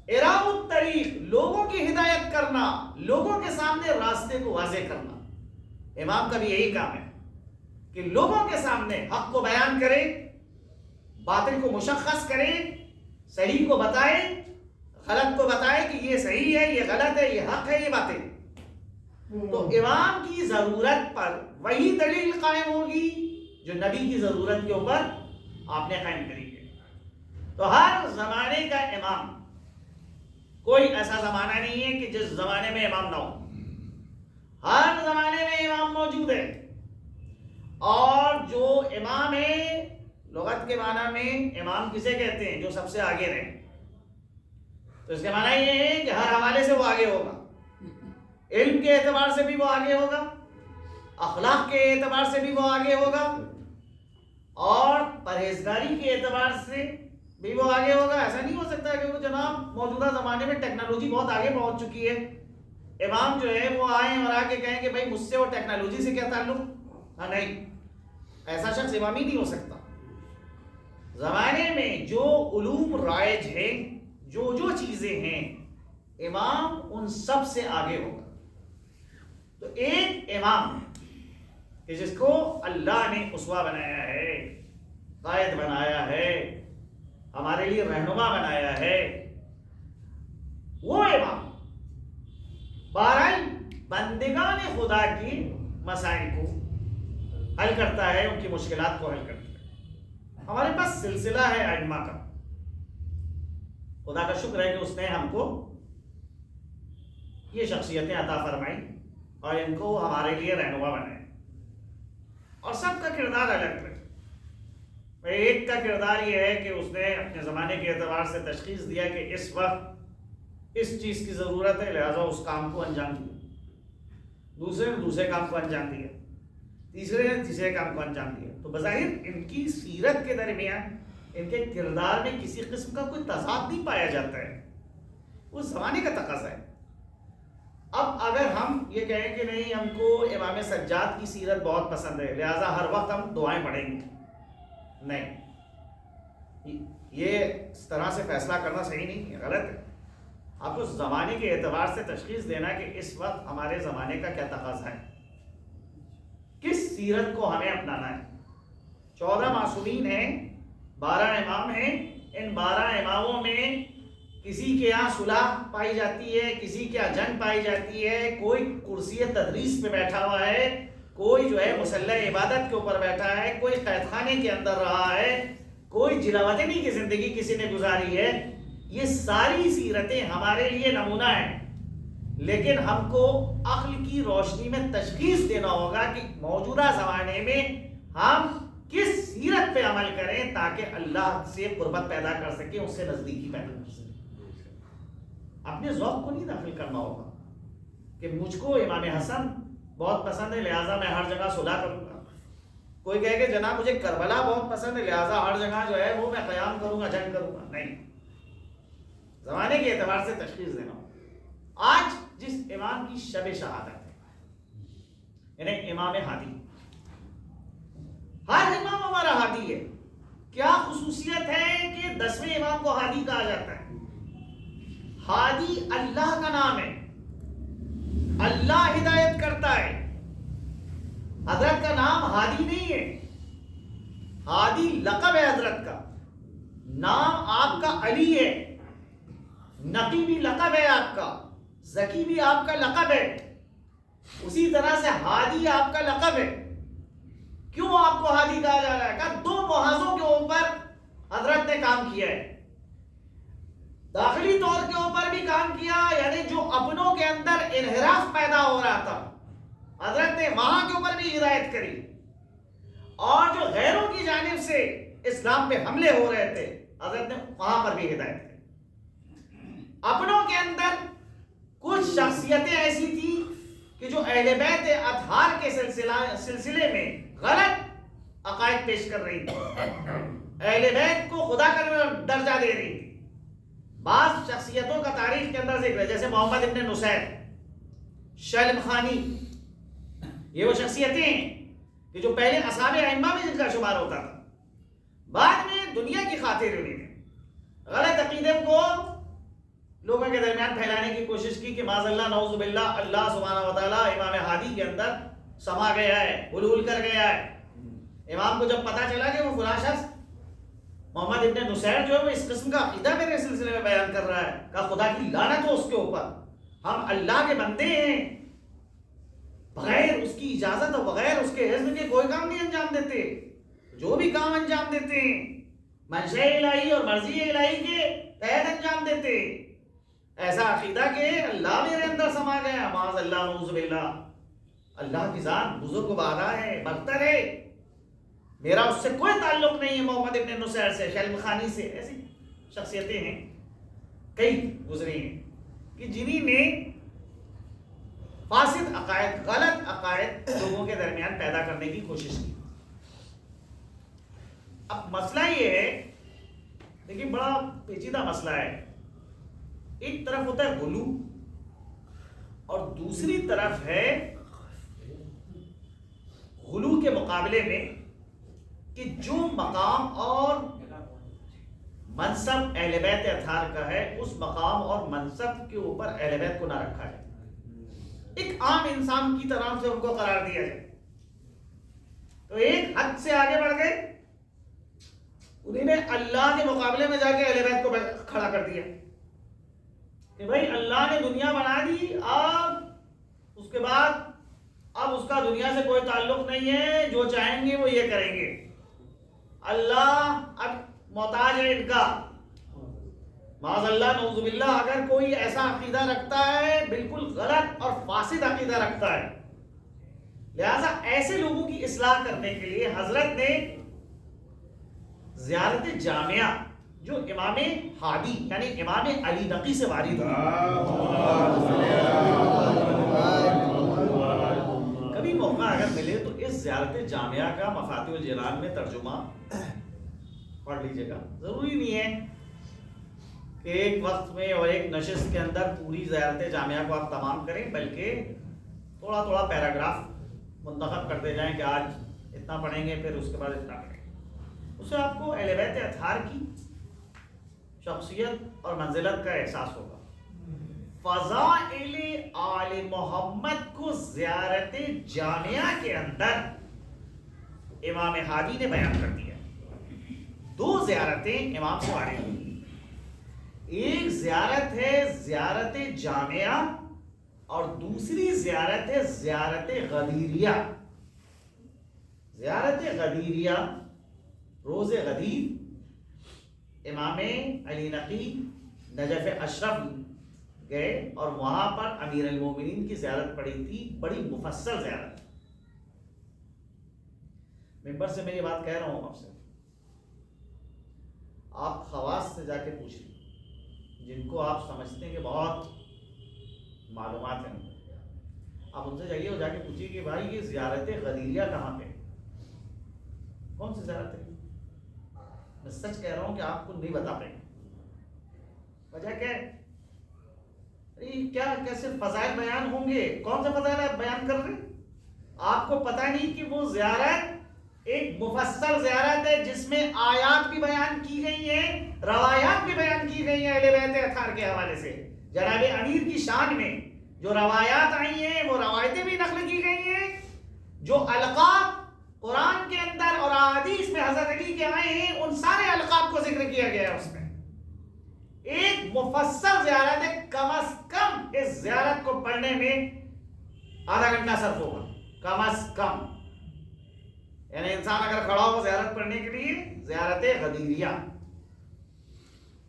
اراء الطریق، لوگوں کی ہدایت کرنا، لوگوں کے سامنے راستے کو واضح کرنا. امام کا بھی یہی کام ہے کہ لوگوں کے سامنے حق کو بیان کرے، باطل کو مشخص کرے، صحیح کو بتائے، غلط کو بتائے کہ یہ صحیح ہے، یہ غلط ہے، یہ حق ہے، یہ باطل. تو امام کی ضرورت پر وہی دلیل قائم ہوگی جو نبی کی ضرورت کے اوپر آپ نے قائم کری ہے. تو ہر زمانے کا امام، کوئی ایسا زمانہ نہیں ہے کہ جس زمانے میں امام نہ ہو. ہر زمانے میں امام موجود ہے. اور جو امام ہے لغت کے معنی میں امام کسے کہتے ہیں؟ جو سب سے آگے رہے. تو اس کے معنی یہ ہے کہ ہر حوالے سے وہ آگے ہوگا. علم کے اعتبار سے بھی وہ آگے ہوگا، اخلاق کے اعتبار سے بھی وہ آگے ہوگا، اور پرہیزگاری کے اعتبار سے بھی وہ آگے ہوگا. ایسا نہیں ہو سکتا کہ وہ جناب موجودہ زمانے میں ٹیکنالوجی بہت آگے پہنچ چکی ہے، امام جو ہے وہ آئیں اور آ کے کہیں کہ بھائی مجھ سے اور ٹیکنالوجی سے کیا تعلق. ہاں نہیں، ایسا شخص امام ہی نہیں ہو سکتا. زمانے میں جو علوم رائج ہیں، جو چیزیں ہیں، امام ان سب سے آگے ہوگا. تو ایک امام کہ جس کو اللہ نے اسوہ بنایا ہے، قائد بنایا ہے، ہمارے لیے رہنما بنایا ہے، وہ امام بہرحال بندگان خدا کی مسائل کو حل کرتا ہے، ان کی مشکلات کو حل کرتا ہے. ہمارے پاس سلسلہ ہے ائمہ کا. خدا کا شکر ہے کہ اس نے ہم کو یہ شخصیتیں عطا فرمائی اور ان کو ہمارے لیے رہنما بنائے. اور سب کا کردار الگ ہے. ایک کا کردار یہ ہے کہ اس نے اپنے زمانے کے اعتبار سے تشخیص دیا کہ اس وقت اس چیز کی ضرورت ہے، لہذا اس کام کو انجام دیا. دوسرے نے دوسرے کام کو انجام دیا، تیسرے نے تیسرے کام کو انجام دیا. تو بظاہر ان کی سیرت کے درمیان، ان کے کردار میں کسی قسم کا کوئی تضاد نہیں پایا جاتا ہے. اس زمانے کا تقاضا ہے. اب اگر ہم یہ کہیں کہ نہیں ہم کو امام سجاد کی سیرت بہت پسند ہے لہذا ہر وقت ہم دعائیں پڑھیں گے، نہیں، یہ اس طرح سے فیصلہ کرنا صحیح نہیں ہے، غلط ہے. آپ کو زمانے کے اعتبار سے تشخیص دینا کہ اس وقت ہمارے زمانے کا کیا تقاضا ہے، کس سیرت کو ہمیں اپنانا ہے. 14 معصومین ہیں، 12 امام ہیں. ان 12 اماموں میں کسی کے یہاں صلح پائی جاتی ہے، کسی کے یہاں جنگ پائی جاتی ہے، کوئی کرسی تدریس پہ بیٹھا ہوا ہے، کوئی جو ہے مسلح عبادت کے اوپر بیٹھا ہے، کوئی قید خانے کے اندر رہا ہے، کوئی جلاوطنی کی زندگی کسی نے گزاری ہے. یہ ساری سیرتیں ہمارے لیے نمونہ ہیں، لیکن ہم کو عقل کی روشنی میں تشخیص دینا ہوگا کہ موجودہ زمانے میں ہم کس سیرت پہ عمل کریں تاکہ اللہ سے قربت پیدا کر سکیں، اس سے نزدیکی پیدا کر سکیں. اپنے ذوق کو نہیں داخل کرنا ہوگا کہ مجھ کو امام حسن بہت پسند ہے لہٰذا میں ہر جگہ صلح کروں گا. کوئی کہے کہ جناب مجھے کربلا بہت پسند ہے لہٰذا ہر جگہ جو ہے وہ میں قیام کروں گا، جنگ کروں گا. نہیں، زمانے کے اعتبار سے تشخیص دینا ہوگا. آج جس امام کی شب شہادت ہے یعنی امام ہادی، ہر امام ہمارا ہادی ہے. کیا خصوصیت ہے کہ 10ویں امام کو ہادی کہا جاتا ہے؟ ہادی اللہ کا نام ہے، اللہ ہدایت کرتا ہے. حضرت کا نام ہادی نہیں ہے، ہادی لقب ہے. حضرت کا نام آپ کا علی ہے، نقی بھی لقب ہے آپ کا، زکی بھی آپ کا لقب ہے. اسی طرح سے ہادی آپ کا لقب ہے. کیوں آپ کو ہادی کہا جا رہا ہے؟ کہ 2 محاذوں کے اوپر حضرت نے کام کیا ہے. داخلی طور کے اوپر بھی کام کیا، یعنی جو اپنوں کے اندر انحراف پیدا ہو رہا تھا حضرت نے وہاں کے اوپر بھی ہدایت کری، سے اسلام پہ حملے ہو رہے تھے، حضرت نے وہاں پر بھی ہدایت کی۔ اپنوں کے اندر کچھ شخصیتیں ایسی تھیں کہ جو اہل بیت اطہار کے سلسلے میں غلط عقائد پیش کر رہی تھی، اہل بیت کو خدا کا درجہ دے رہی تھی۔ بعض شخصیتوں کا تاریخ کے اندر ذکر ہے، جیسے محمد ابن نصیر، شلم خانی، یہ وہ شخصیتیں ہیں کہ جو پہلے اصحاب ائمہ میں جن کا شمار ہوتا تھا، بعد میں دنیا کی خاطر انہوں نے غلط عقیدے کو لوگوں کے درمیان پھیلانے کی کوشش کی کہ معاذ اللہ نعوذ باللہ اللہ سبحانہ و تعالیٰ امام ہادی کے اندر سما گیا ہے، حلول کر گیا ہے۔ امام کو جب پتا چلا کہ وہ فلاں شخص محمد ابن نصیر جو ہے وہ اس قسم کا عقیدہ میرے سلسلے میں بیان کر رہا ہے، کہا خدا کی لعنت ہو اس کے اوپر، ہم اللہ کے بندے ہیں، بغیر اس کی اجازت اور بغیر اس کے اذن کے کوئی کام نہیں انجام دیتے، جو بھی کام انجام دیتے ہیں منشاء الہی اور مرضی الہی کے تحت انجام دیتے۔ ایسا عقیدہ کہ اللہ میرے اندر سما گیا، معاذ اللہ نعوذ باللہ، اللہ کی ذات بزرگ و بالا ہے، برتر ہے، میرا اس سے کوئی تعلق نہیں ہے، محمد ابن نصیر سے، شلم خانی سے۔ ایسی شخصیتیں ہیں، کئی گزری ہیں کہ جنہیں نے فاسد عقائد، غلط عقائد لوگوں کے درمیان پیدا کرنے کی کوشش کی۔ اب مسئلہ یہ ہے، دیکھیں بڑا پیچیدہ مسئلہ ہے، ایک طرف ہوتا ہے غلو اور دوسری طرف ہے غلو کے مقابلے میں کہ جو مقام اور منصب اہل بیت اطہار کا ہے اس مقام اور منصب کے اوپر اہل بیت کو نہ رکھا جائے، ایک عام انسان کی طرح سے ان کو قرار دیا جائے۔ تو ایک حد سے آگے بڑھ گئے، انہیں نے اللہ کے مقابلے میں جا کے اہل بیت کو کھڑا کر دیا کہ بھائی اللہ نے دنیا بنا دی، اب اس کے بعد اب اس کا دنیا سے کوئی تعلق نہیں ہے، جو چاہیں گے وہ یہ کریں گے، اللہ اب محتاج ہے ان کا۔ معاذ اللہ نعوذ باللہ، اگر کوئی ایسا عقیدہ رکھتا ہے بالکل غلط اور فاسد عقیدہ رکھتا ہے، لہذا ایسے لوگوں کی اصلاح کرنے کے لیے حضرت نے زیارت جامعہ جو امام ہادی یعنی امام علی نقی سے وارد ہوئی، کبھی موقع اگر ملے تو اس زیارت جامعہ کا مفاتیح الجنان میں ترجمہ پڑھ لیجئے گا۔ ضروری نہیں ہے کہ ایک وقت میں اور ایک نشست کے اندر پوری زیارت جامعہ کو آپ تمام کریں، بلکہ تھوڑا تھوڑا پیراگراف منتخب کرتے جائیں کہ آج اتنا پڑھیں گے، پھر اس کے بعد اتنا پڑھیں گے۔ اس سے آپ کو اہل بیت اطہار کی شخصیت اور منزلت کا احساس ہوگا۔ فضائل آل محمد کو زیارت جامعہ کے اندر امام ہادی نے بیان کر دیا۔ دو زیارتیں امام کو آ رہی ہیں، ایک زیارت ہے زیارت جامعہ اور دوسری زیارت ہے زیارت غدیریہ۔ زیارت غدیریہ روز غدیر امام علی نقی نجف اشرف گئے اور وہاں پر امیر المومنین کی زیارت پڑی تھی، بڑی مفصل زیارت۔ ممبر سے میں یہ بات کہہ رہا ہوں آپ سے، آپ خواص سے جا کے پوچھیں جن کو آپ سمجھتے ہیں کہ بہت معلومات ہیں، آپ ان سے جائیے اور جا کے پوچھیے کہ بھائی یہ زیارت غدیریہ کہاں پہ، کون سی زیارت ہے؟ میں سچ کہہ رہا ہوں کہ آپ کو نہیں بتا پائیں گے۔ وجہ کیا ہے؟ کیا صرف فضائل بیان ہوں گے؟ کون سے فضائل آپ بیان کر رہے ہیں؟ آپ کو پتہ نہیں کہ وہ زیارت ایک مفصل زیارت ہے جس میں آیات بھی بیان کی گئی ہیں، روایات بھی بیان کی گئی ہیں اہل بیت اطہار کے حوالے سے۔ جناب امیر کی شان میں جو روایات آئی ہیں وہ روایتیں بھی نقل کی گئی ہیں، جو القاب قرآن کے اندر اور احادیث میں حضرت علی کے آئے ہیں ان سارے القاب کو ذکر کیا گیا ہے۔ اس میں ایک مفصل زیارت ہے، کم از کم اس زیارت کو پڑھنے میں آدھا گھنٹہ صرف ہوگا، کم از کم۔ یعنی انسان اگر کھڑا ہو زیارت پڑھنے کے لیے زیارت غدیریہ،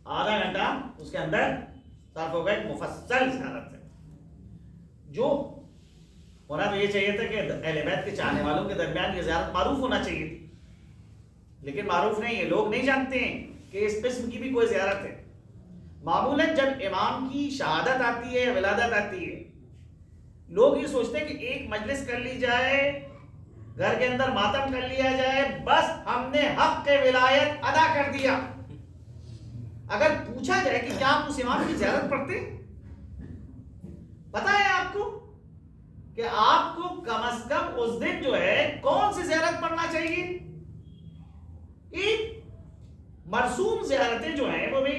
آدھا گھنٹہ اس کے اندر صرف ہوگا، ایک مفصل زیارت ہے۔ جو ہونا تو یہ چاہیے تھا کہ اہل بیت کے چاہنے والوں کے درمیان یہ زیارت معروف ہونا چاہیے تھی، لیکن معروف نہیں ہے، لوگ نہیں جانتے ہیں کہ اس قسم کی بھی کوئی زیارت ہے۔ معمولاً جب امام کی شہادت آتی ہے، ولادت آتی ہے، لوگ یہ سوچتے ہیں کہ ایک مجلس کر لی جائے، گھر کے اندر ماتم کر لیا جائے، بس ہم نے حق ولایت ادا کر دیا۔ اگر پوچھا جائے کہ کیا آپ اس امام کی زیارت پڑھتے، پتہ ہے آپ کو کہ آپ کو کم از کم اس دن جو ہے کون سی زیارت پڑھنا چاہیے؟ ایک مرسوم زیارتیں جو ہیں وہ بھی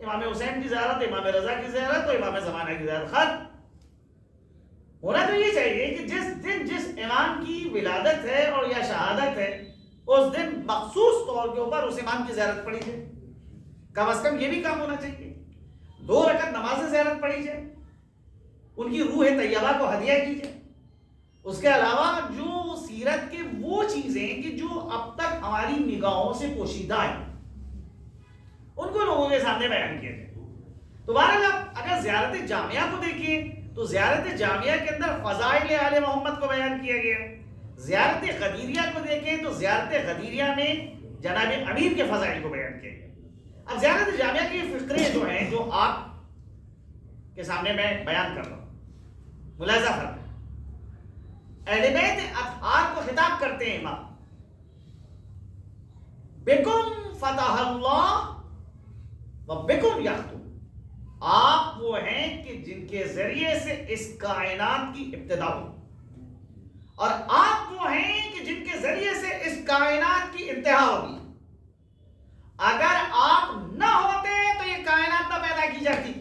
امام حسین کی زیارت، امام رضا کی زیارت اور امام زمانہ کی زیارت، خط ہونا تو یہ چاہیے کہ جس دن جس امام کی ولادت ہے اور یا شہادت ہے اس دن مخصوص طور کے اوپر اس امام کی زیارت پڑھی جائے، کم از کم یہ بھی کام ہونا چاہیے۔ 2 رکعت نماز زیارت پڑھی جائے، ان کی روح طیبہ کو ہدیہ کی جائے۔ اس کے علاوہ جو سیرت کے وہ چیزیں کہ جو اب تک ہماری نگاہوں سے پوشیدہ ہیں ان کو لوگوں کے سامنے بیان کیا جائے۔ تو بہرحال آپ اگر زیارت جامعہ کو دیکھیں تو زیارت جامعہ کے اندر فضائل آل محمد کو بیان کیا گیا۔ زیارت غدیریہ کو دیکھیں تو زیارت غدیریہ میں جناب امیر کے فضائل کو بیان کیا گیا۔ اب زیارت جامعہ کے فقرے جو ہیں جو آپ کے سامنے میں بیان کر رہا ہوں، ملاحظہ فرمائیں۔ اہل بیت اطہار کو خطاب کرتے ہیں امام، بکم فتح اللہ و بکم یختم، آپ وہ ہیں کہ جن کے ذریعے سے اس کائنات کی ابتدا ہوئی، اور آپ وہ ہیں کہ جن کے ذریعے سے اس کائنات کی انتہا ہوگی۔ اگر آپ نہ ہوتے تو یہ کائنات نہ پیدا کی جاتی۔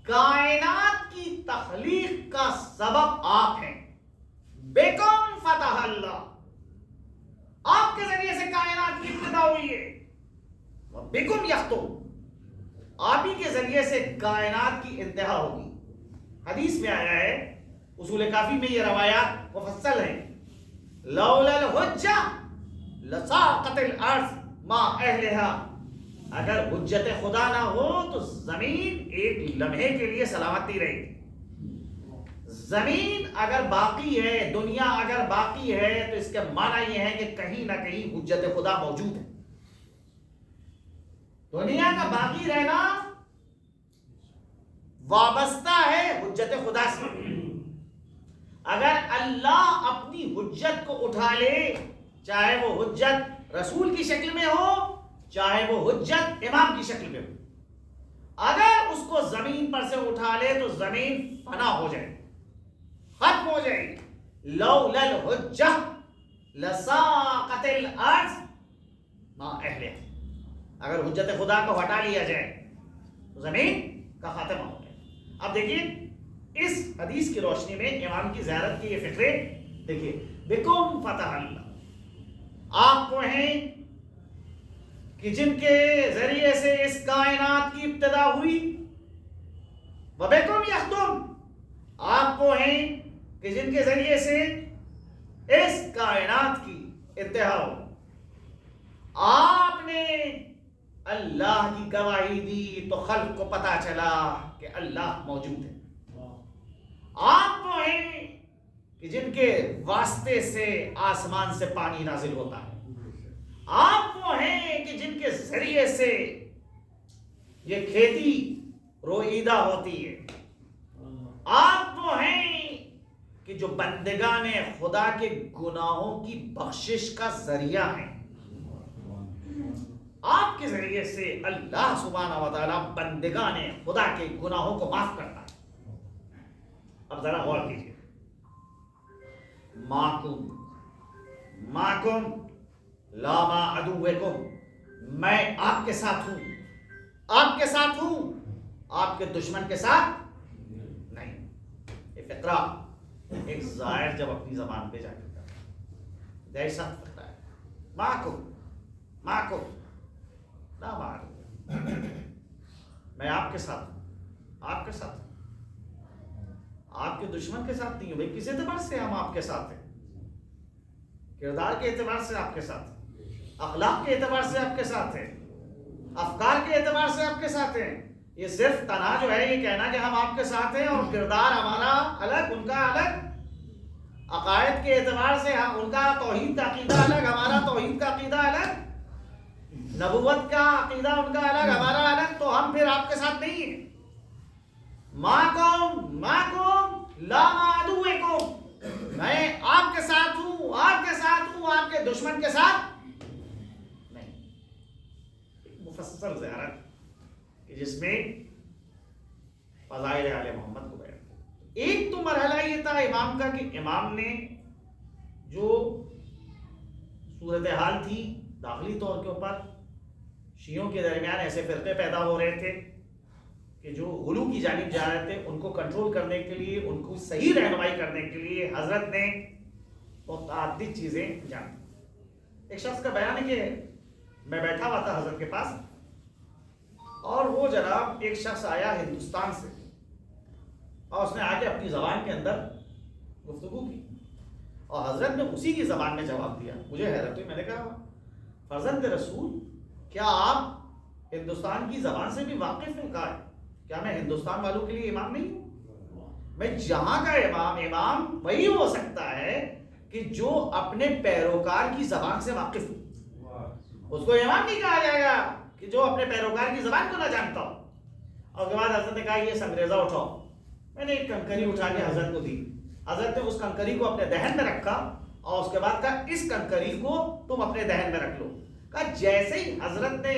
کائنات کی تخلیق کا سبب آپ ہیں، بیکم فتح اللہ، آپ کے ذریعے سے کائنات کی ابتدا ہوئی ہے، بیکم یختم، آپ ہی کے ذریعے سے کائنات کی انتہا ہوگی۔ حدیث میں آیا ہے، اصول کافی میں یہ روایات مفصل ہیں، لولا الحجہ لساقت الارض ما اہلہا، اگر حجت خدا نہ ہو تو زمین ایک لمحے کے لیے سلامت نہیں رہے گی۔ زمین اگر باقی ہے، دنیا اگر باقی ہے تو اس کا معنی یہ ہے کہ کہیں نہ کہیں حجت خدا موجود ہے۔ دنیا کا باقی رہنا وابستہ ہے حجت خدا سے۔ اگر اللہ اپنی حجت کو اٹھا لے، چاہے وہ حجت رسول کی شکل میں ہو، چاہے وہ حجت امام کی شکل میں ہو، اگر اس کو زمین پر سے اٹھا لے تو زمین فنا ہو جائے، ختم ہو جائے گی۔ لولا الحجہ لساقت الارض ما اہلہا، اگر حجت خدا کو ہٹا لیا جائے تو زمین کا خاتمہ ہو جائے۔ اب دیکھیے اس حدیث کی روشنی میں امام کی زیارت کے یہ فقرے دیکھیے، بکم فتح اللہ، آپ وہ ہیں کہ جن کے ذریعے سے اس کائنات کی ابتدا ہوئی، وبکم یختم، آپ وہ ہیں کہ جن کے ذریعے سے اس کائنات کی انتہا ہو۔ آپ نے اللہ کی گواہی دی تو خلق کو پتا چلا کہ اللہ موجود ہے۔ آپ وہ ہیں کہ جن کے واسطے سے آسمان سے پانی نازل ہوتا ہے۔ آپ وہ ہیں کہ جن کے ذریعے سے یہ کھیتی روئیدہ ہوتی ہے۔ آپ وہ ہیں کہ جو بندگان خدا کے گناہوں کی بخشش کا ذریعہ ہیں۔ آپ کے ذریعے سے اللہ سبحانہ و تعالیٰ بندگان خدا کے گناہوں کو معاف کرتا ہے۔ اب ذرا غور کیجیے، ماکم لا ما عدوکم، میں آپ کے ساتھ ہوں، آپ کے ساتھ ہوں، آپ کے دشمن کے ساتھ نہیں۔ یہ فقرہ ایک زائر جب اپنی زبان پہ جا کرتا ہے، ایسا فقرہ ہے، ماکم لا ما عدوکم، میں آپ کے ساتھ ہوں، آپ کے ساتھ ہوں، آپ کے دشمن کے ساتھ نہیں ہوں۔ بھائی کس اعتبار سے ہم آپ کے ساتھ ہیں؟ کردار کے اعتبار سے آپ کے ساتھ ہیں، اخلاق کے اعتبار سے آپ کے ساتھ ہیں، افکار کے اعتبار سے آپ کے ساتھ ہیں۔ یہ صرف تنہا جو ہے یہ کہنا کہ ہم آپ کے ساتھ ہیں اور کردار ہمارا الگ ان کا الگ، عقائد کے اعتبار سے ان کا توحید کا عقیدہ الگ، ہمارا توحید کا عقیدہ الگ، نبوت کا عقیدہ ان کا الگ، ہمارا الگ، تو ہم پھر آپ کے ساتھ نہیں ہیں۔ مَعَكُمْ لَا مَعَدُوِّكُمْ، میں آپ کے ساتھ ہوں، آپ کے ساتھ ہوں، آپ کے دشمن کے ساتھ نہیں۔ مفصل زیارت کہ جس میں فضائل آل محمد کو بیان کیا۔ ایک تو مرحلہ یہ تھا امام کا کہ امام نے جو صورتحال تھی داخلی طور کے اوپر، شیعوں کے درمیان ایسے فرقے پیدا ہو رہے تھے کہ جو غلو کی جانب جا رہے تھے، ان کو کنٹرول کرنے کے لیے، ان کو صحیح رہنمائی کرنے کے لیے حضرت نے متعدد چیزیں جانی۔ ایک شخص کا بیان ہے کہ میں بیٹھا ہوا تھا حضرت کے پاس، اور وہ جناب ایک شخص آیا ہندوستان سے، اور اس نے آ کے اپنی زبان کے اندر گفتگو کی، اور حضرت نے اسی کی زبان میں جواب دیا۔ مجھے حیرت ہوئی، میں نے کہا فرزند رسول، کیا آپ ہندوستان کی زبان سے بھی واقف ہیں؟ کہا کیا میں ہندوستان والوں کے لیے امام نہیں ہوں؟ میں جہاں کا امام وہی ہو سکتا ہے کہ جو اپنے پیروکار کی زبان سے واقف ہو، اس کو امام نہیں کہا جائے گا کہ جو اپنے پیروکار کی زبان کو نہ جانتا ہو۔ اور اس کے بعد حضرت نے کہا یہ سنگریزہ اٹھاؤ۔ میں نے ایک کنکری اٹھا کے حضرت کو دی، حضرت نے اس کنکری کو اپنے دہن میں رکھا، اور اس کے بعد کہا اس کنکری کو تم اپنے دہن میں رکھ لو۔ کہا جیسے ہی حضرت نے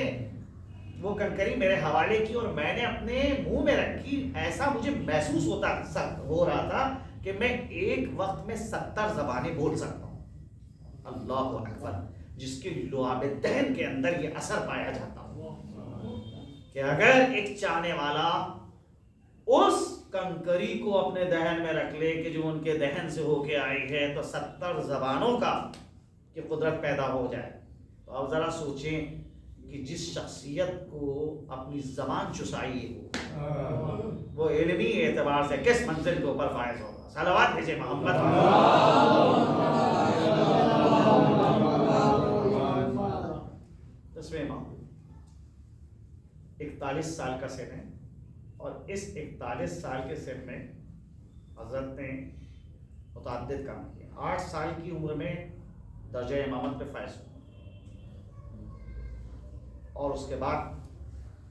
وہ کنکری میرے حوالے کی اور میں نے اپنے منہ میں رکھی، ایسا مجھے محسوس ہو رہا تھا کہ میں ایک وقت میں 70 زبانیں بول سکتا ہوں۔ اللہ اکبر، جس کے لعاب دہن کے اندر یہ اثر پایا جاتا ہوں کہ اگر ایک چاہنے والا اس کنکری کو اپنے دہن میں رکھ لے کہ جو ان کے دہن سے ہو کے آئی ہے، تو 70 زبانوں کا کہ قدرت پیدا ہو جائے۔ تو آپ ذرا سوچیں کہ جس شخصیت کو اپنی زبان چسائی ہو، وہ علمی اعتبار سے کس منزل کے اوپر فائز ہوگا۔ صلوات بھیجے محمد۔ 10ویں امام 41 سال کا سن ہے، اور اس 41 سال کے سن میں حضرت نے متعدد کام کیا۔ 8 سال کی عمر میں درجہ امامت پہ فائز ہوا، اور اس کے بعد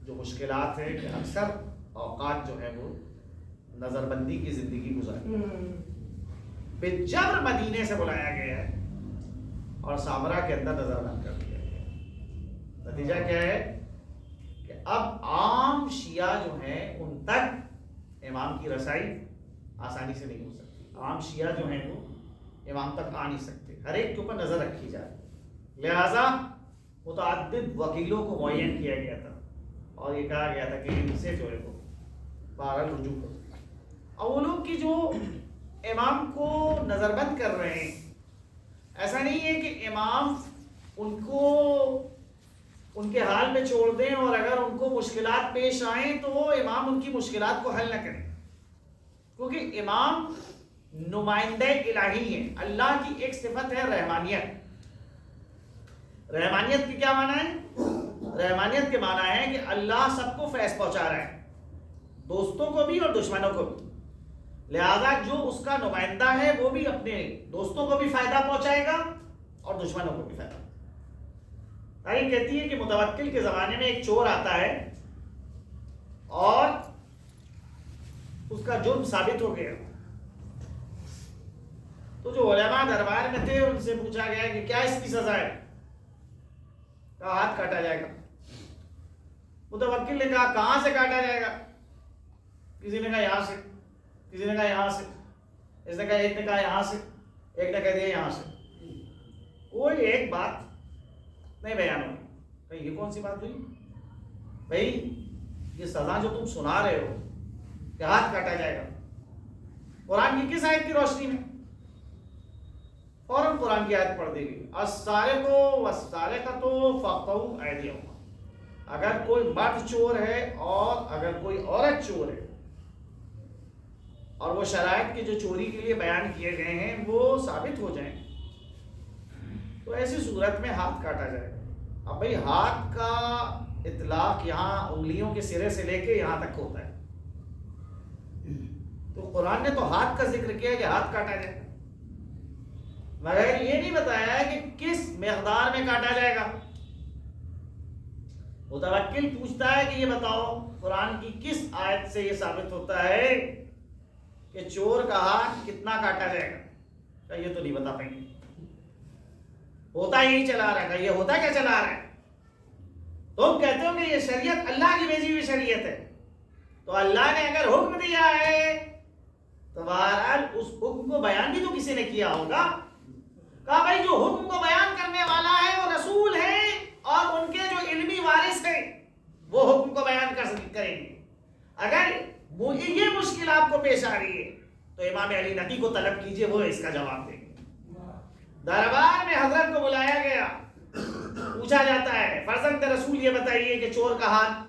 جو مشکلات ہیں کہ اکثر اوقات جو ہے وہ نظر بندی کی زندگی گزاری، پھر جب مدینے سے بلایا گیا ہے اور سامرا کے اندر نظر بند کر دیا گیا، نتیجہ کیا ہے کہ اب عام شیعہ جو ہیں ان تک امام کی رسائی آسانی سے نہیں ہو سکتی۔ عام شیعہ جو ہیں وہ امام تک آ نہیں سکتے، ہر ایک کے اوپر نظر رکھی جائے، لہذا متعدد وکیلوں کو معین کیا گیا تھا، اور یہ کہا گیا تھا کہ ان سے جو ہے وہ بہرحال رجوع کرو۔ اور وہ لوگ کی جو امام کو نظر بند کر رہے ہیں، ایسا نہیں ہے کہ امام ان کو ان کے حال میں چھوڑ دیں، اور اگر ان کو مشکلات پیش آئیں تو وہ امام ان کی مشکلات کو حل نہ کریں، کیونکہ امام نمائندہ الہی ہے۔ اللہ کی ایک صفت ہے رحمانیت۔ رحمانیت کی کیا معنی ہے؟ رحمانیت کے معنی ہے کہ اللہ سب کو فیض پہنچا رہا ہے، دوستوں کو بھی اور دشمنوں کو بھی، لہذا جو اس کا نمائندہ ہے وہ بھی اپنے دوستوں کو بھی فائدہ پہنچائے گا اور دشمنوں کو بھی فائدہ۔ تاریخ کہتی ہے کہ متوکل کے زمانے میں ایک چور آتا ہے اور اس کا جرم ثابت ہو گیا، تو جو علماء دربار میں تھے ان سے پوچھا گیا کہ کیا اس کی سزا ہے؟ کہا ہاتھ کاٹا جائے گا۔ متوکل نے کہا کہاں سے کاٹا جائے گا؟ کسی نے کہا یہاں سے، کسی نے کہا یہاں سے، اس نے کہا ایک نے کہا یہاں سے، ایک نے کہہ دیا یہاں سے۔ کوئی ایک بات نہیں بیان ہوئی۔ کہ یہ کون سی بات ہوئی بھائی؟ یہ سزا جو تم سنا رہے ہو کہ ہاتھ کاٹا جائے گا، قرآن کی کس آیت کی روشنی میں؟ فوراً قرآن کی آیت پڑھ دے گی، السارق والسارقۃ فاقطعوا ایدیہما۔ اگر کوئی مرد چور ہے اور اگر کوئی عورت چور ہے، اور وہ شرائط کے جو چوری کے لیے بیان کیے گئے ہیں وہ ثابت ہو جائیں، تو ایسی صورت میں ہاتھ کاٹا جائے گا۔ اب بھائی ہاتھ کا اطلاق یہاں انگلیوں کے سرے سے لے کے یہاں تک ہوتا ہے، تو قرآن نے تو ہاتھ کا ذکر کیا کہ ہاتھ کاٹا جائے گا۔ مگر یہ نہیں بتایا کہ کس مقدار میں کاٹا جائے گا. متوکل پوچھتا ہے کہ یہ بتاؤ قرآن کی کس آیت سے یہ ثابت ہوتا ہے کہ چور کا ہاتھ کتنا کاٹا جائے گا؟ یہ تو نہیں بتا پائیں گے. ہوتا یہی چلا رہا ہے. یہ ہوتا کیا چلا رہا ہے؟ تم کہتے ہو کہ یہ شریعت اللہ کی بھیجی ہوئی شریعت ہے. تو اللہ نے اگر حکم دیا ہے تو بہرحال اس حکم کو بیان بھی تو کسی نے کیا ہوگا. کہا بھائی جو حکم کو بیان کرنے والا ہے وہ رسول ہے اور ان کے جو علمی وارث ہیں وہ حکم کو بیان کریں گے. اگر یہ مشکل آپ کو پیش آ رہی ہے تو امام علی نقی کو طلب کیجئے، وہ اس کا جواب دیں گے. دربار میں حضرت کو بلایا گیا، پوچھا جاتا ہے فرزند رسول یہ بتائیے کہ چور کا ہاتھ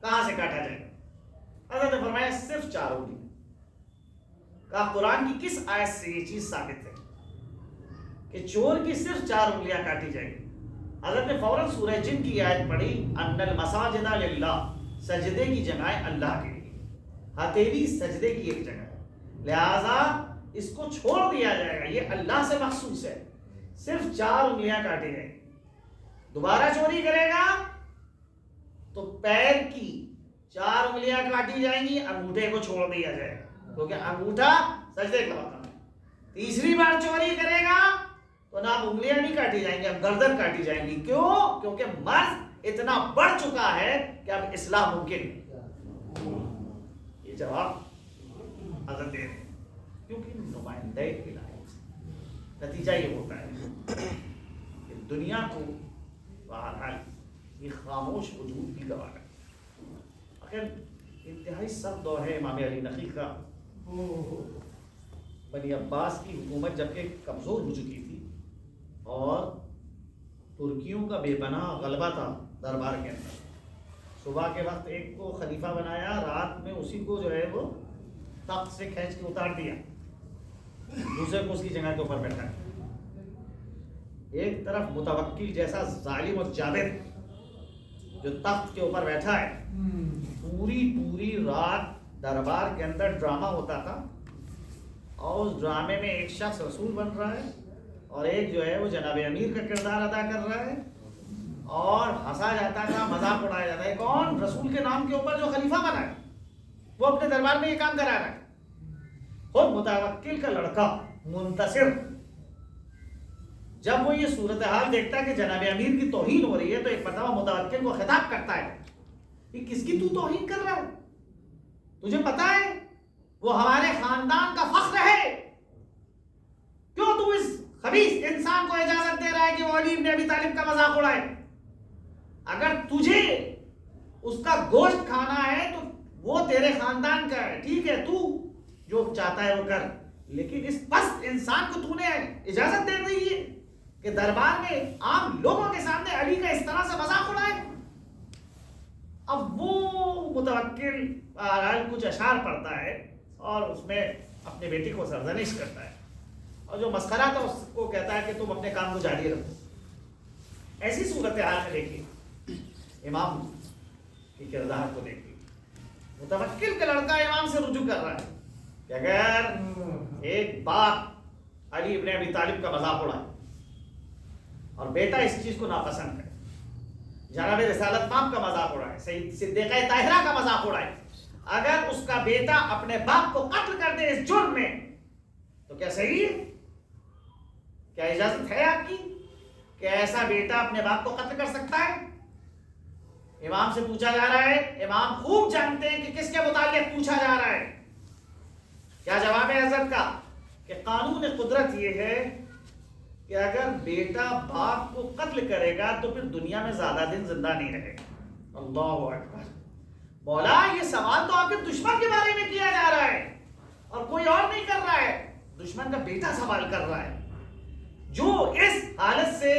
کہاں سے کاٹا جائے گا؟ حضرت نے فرمایا صرف 4 انگلی. کہا قرآن کی کس آیت سے یہ چیز ثابت ہے کہ چور کی صرف 4 انگلیاں کاٹی جائیں گی؟ حضرت نے فوراً سورہ جن کی آیت پڑھی، ان المساجد للہ، سجدے کی جگہیں اللہ کے لیے. ہتھیلی سجدے کی ایک جگہ ہے، لہذا اس کو چھوڑ دیا جائے گا، یہ اللہ سے مخصوص ہے. صرف 4 انگلیاں کاٹی جائیں گی. دوبارہ چوری کرے گا تو پیر کی 4 انگلیاں کاٹی جائیں گی، انگوٹھے کو چھوڑ دیا جائے گا کیونکہ انگوٹھا سجدے کا مقام ہے. تیسری بار چوری کرے گا تو نہ اب انگلیاں نہیں کاٹی جائیں گی، اب گردن کاٹی جائیں گی. کیوں؟ کیونکہ مرض اتنا بڑھ چکا ہے کہ اب اصلاح ممکن نہیں. یہ جواب حضرت دے رہے کیونکہ نمائندہ الہی. نتیجہ یہ ہوتا ہے کہ دنیا کو بہرحال یہ خاموش وجود بھی گوا ہے. آخر انتہائی سخت دور ہے امام علی نقی کا. بنی عباس کی حکومت جبکہ کمزور ہو چکی تھی اور ترکیوں کا بے پناہ غلبہ تھا دربار کے اندر. صبح کے وقت ایک کو خلیفہ بنایا، رات میں اسی کو جو ہے وہ تخت سے کھینچ کے اتار دیا، دوسرے کو اس کی جگہ کے اوپر بیٹھا. ایک طرف متوکل جیسا ظالم و جابر جو تخت کے اوپر بیٹھا ہے، پوری رات دربار کے اندر ڈرامہ ہوتا تھا اور اس ڈرامے میں ایک شخص رسول بن رہا ہے اور ایک جو ہے وہ جناب امیر کا کردار ادا کر رہا ہے اور ہنسا جاتا تھا، مذاق اڑایا جاتا ہے. کون؟ رسول کے نام کے اوپر جو خلیفہ بنا ہے وہ اپنے دربار میں یہ کام کرا رہا ہے. خود متوکل کا لڑکا منتصر جب وہ یہ صورتحال دیکھتا ہے کہ جناب امیر کی توہین ہو رہی ہے تو ایک مرتبہ متوکل کو خطاب کرتا ہے کہ کس کی تو توہین کر رہا ہے؟ تجھے پتا ہے وہ ہمارے خاندان کا فخر ہے، کیوں تو اس خبیث انسان کو اجازت دے رہا ہے کہ وہ علی ابن ابی طالب کا مذاق اڑائے؟ اگر تجھے اس کا گوشت کھانا ہے تو وہ تیرے خاندان کا ہے، ٹھیک ہے، تو جو چاہتا ہے وہ کر، لیکن اس پست انسان کو تو نے اجازت دے دی ہے کہ دربار میں عام لوگوں کے سامنے علی کا اس طرح سے مذاق اڑائے. اب وہ متوکل کچھ اشعار پڑھتا ہے اور اس میں اپنے بیٹی کو سرزنش کرتا ہے اور جو مسخرہ تھا اس کو کہتا ہے کہ تم اپنے کام کو جاری رکھو. ایسی صورتحال میں دیکھیے امام کی کردار کو دیکھیے. متوکل کا لڑکا امام سے رجوع کر رہا ہے کہ اگر ایک باپ علی ابن ابی طالب کا مذاق اڑائے اور بیٹا اس چیز کو ناپسند کرے، جناب رسالت مام کا مذاق اڑائے، صدیقہ طاہرہ کا مذاق اڑائے، اگر اس کا بیٹا اپنے باپ کو قتل کر دے اس جرم میں تو کیا صحیح ہے؟ کیا اجازت ہے آپ کی کہ ایسا بیٹا اپنے باپ کو قتل کر سکتا ہے؟ امام سے پوچھا جا رہا ہے. امام خوب جانتے ہیں کہ کس کے متعلق پوچھا جا رہا ہے. کیا جواب ہے حضرت کا؟ کہ قانون قدرت یہ ہے کہ اگر بیٹا باپ کو قتل کرے گا تو پھر دنیا میں زیادہ دن زندہ نہیں رہے گا. اللہ اکبر. مولا یہ سوال تو آپ کے دشمن کے بارے میں کیا جا رہا ہے اور کوئی اور نہیں کر رہا ہے، دشمن کا بیٹا سوال کر رہا ہے جو اس حالت سے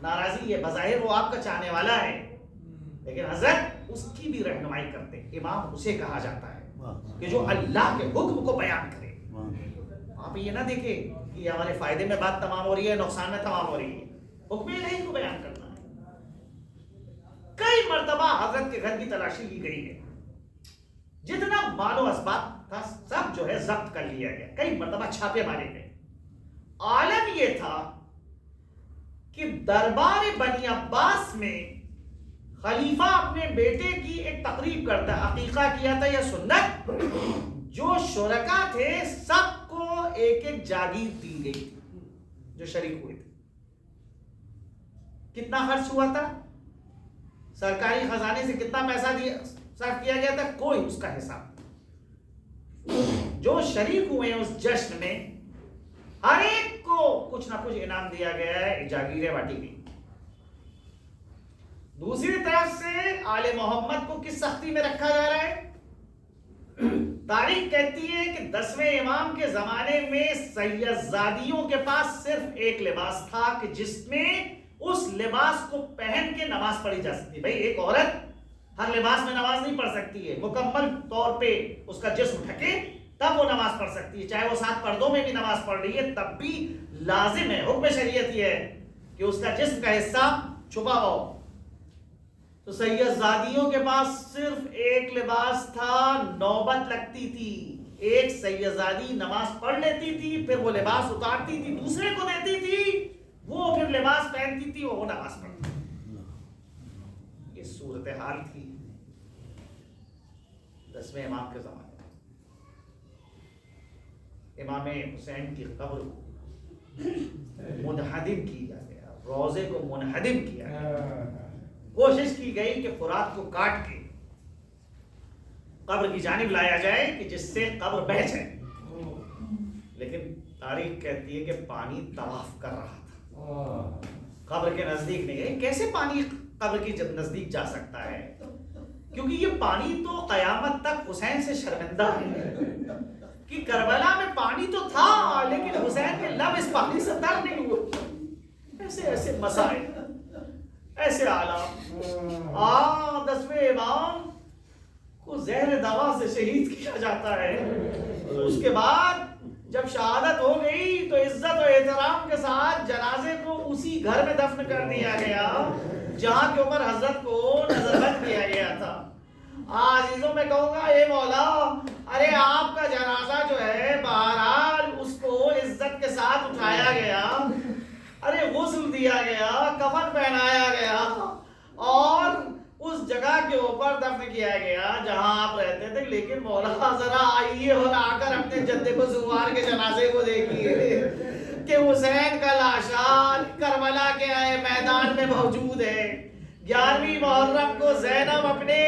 ناراضی ہے. بظاہر وہ آپ کا چاہنے والا ہے لیکن حضرت اس کی بھی رہنمائی کرتے ہیں. امام اسے کہا جاتا ہے کہ جو اللہ کے حکم کو بیان کرے. آپ یہ نہ دیکھیں کہ ہمارے فائدے میں بات تمام ہو رہی ہے، نقصان میں تمام ہو رہی ہے. حکم الہی کو بیان کرنا ہے. کئی مرتبہ حضرت کے گھر کی تلاشی لی گئی ہے، جتنا مال و اسباب تھا سب جو ہے ضبط کر لیا گیا، کئی مرتبہ چھاپے مارے گئے یہ تھا کہ دربار بنی عباس میں خلیفہ اپنے بیٹے کی ایک تقریب کرتا ہے، عقیقہ کیا تھا یا سنت، جو شرکا تھے سب کو ایک ایک جاگیر دی گئی تھی جو شریک ہوئے تھے۔ کتنا خرچ ہوا تھا، سرکاری خزانے سے کتنا پیسہ صرف کیا گیا تھا، کوئی اس کا حساب۔ جو شریک ہوئے ہیں اس جشن میں ہر ایک کو کچھ نہ کچھ انعام دیا گیا ہے، جاگیریں بانٹی گئی۔ دوسری طرف سے آل محمد کو کس سختی میں رکھا جا رہا ہے؟ تاریخ کہتی ہے کہ 10ویں امام کے زمانے میں سیدزادیوں کے پاس صرف ایک لباس تھا کہ جس میں اس لباس کو پہن کے نماز پڑھی جا سکتی۔ بھئی ایک عورت ہر لباس میں نماز نہیں پڑھ سکتی ہے، مکمل طور پہ اس کا جسم ڈھکے تب وہ نماز پڑھ سکتی ہے، چاہے وہ 7 پردوں میں بھی نماز پڑھ رہی ہے تب بھی لازم ہے، حکم شریعت یہ ہے کہ اس کا جسم کا حصہ چھپا ہو۔ تو سیدزادیوں کے پاس صرف ایک لباس تھا، نوبت لگتی تھی، ایک سیدزادی نماز پڑھ لیتی تھی، پھر وہ لباس اتارتی تھی دوسرے کو دیتی تھی، وہ پھر لباس پہنتی تھی، وہ نماز پڑھتی تھی۔ یہ صورتحال تھی 10ویں امام کے زمانے میں۔ امام حسین کی قبر کو منہدم کیا گیا، روضے کو منہدم کیا گیا، کوشش کی گئی کہ فرات کو کاٹ کے قبر کی جانب لایا جائے کہ جس سے قبر بہہ جائے، لیکن تاریخ کہتی ہے کہ پانی طواف کر رہا تھا، قبر کے نزدیک نہیں گئی۔ کیسے پانی قبر کی نزدیک جا سکتا ہے؟ کیونکہ یہ پانی تو قیامت تک حسین سے شرمندہ ہے کہ کربلا میں پانی تو تھا لیکن حسین کے لب اس پانی سے تر نہیں ہوئے۔ ایسے ایسے مسائل، ایسے عالم۔ 10ویں امام کو زہر دوا سے شہید کیا جاتا ہے، اس کے بعد جب شہادت ہو گئی تو عزت و احترام کے ساتھ جنازے کو اسی گھر میں دفن کر دیا گیا جہاں کے اوپر حضرت کو نظر بند کیا گیا تھا۔ عزیزوں میں کہوں گا اے مولا، ارے آپ کا جنازہ جو ہے بہرحال اس کو عزت کے ساتھ اٹھایا گیا، ارے غسل دیا گیا، کفن پہنایا گیا اور اس جگہ کے اوپر دفن کیا گیا جہاں آپ رہتے تھے، لیکن مولا ذرا آئیے اور آ کر اپنے جدے کو زوار کے جنازے کو دیکھیے کہ حسین کا لاشا کربلا کے میدان میں موجود ہے۔ 11ویں محرم کو زینب اپنے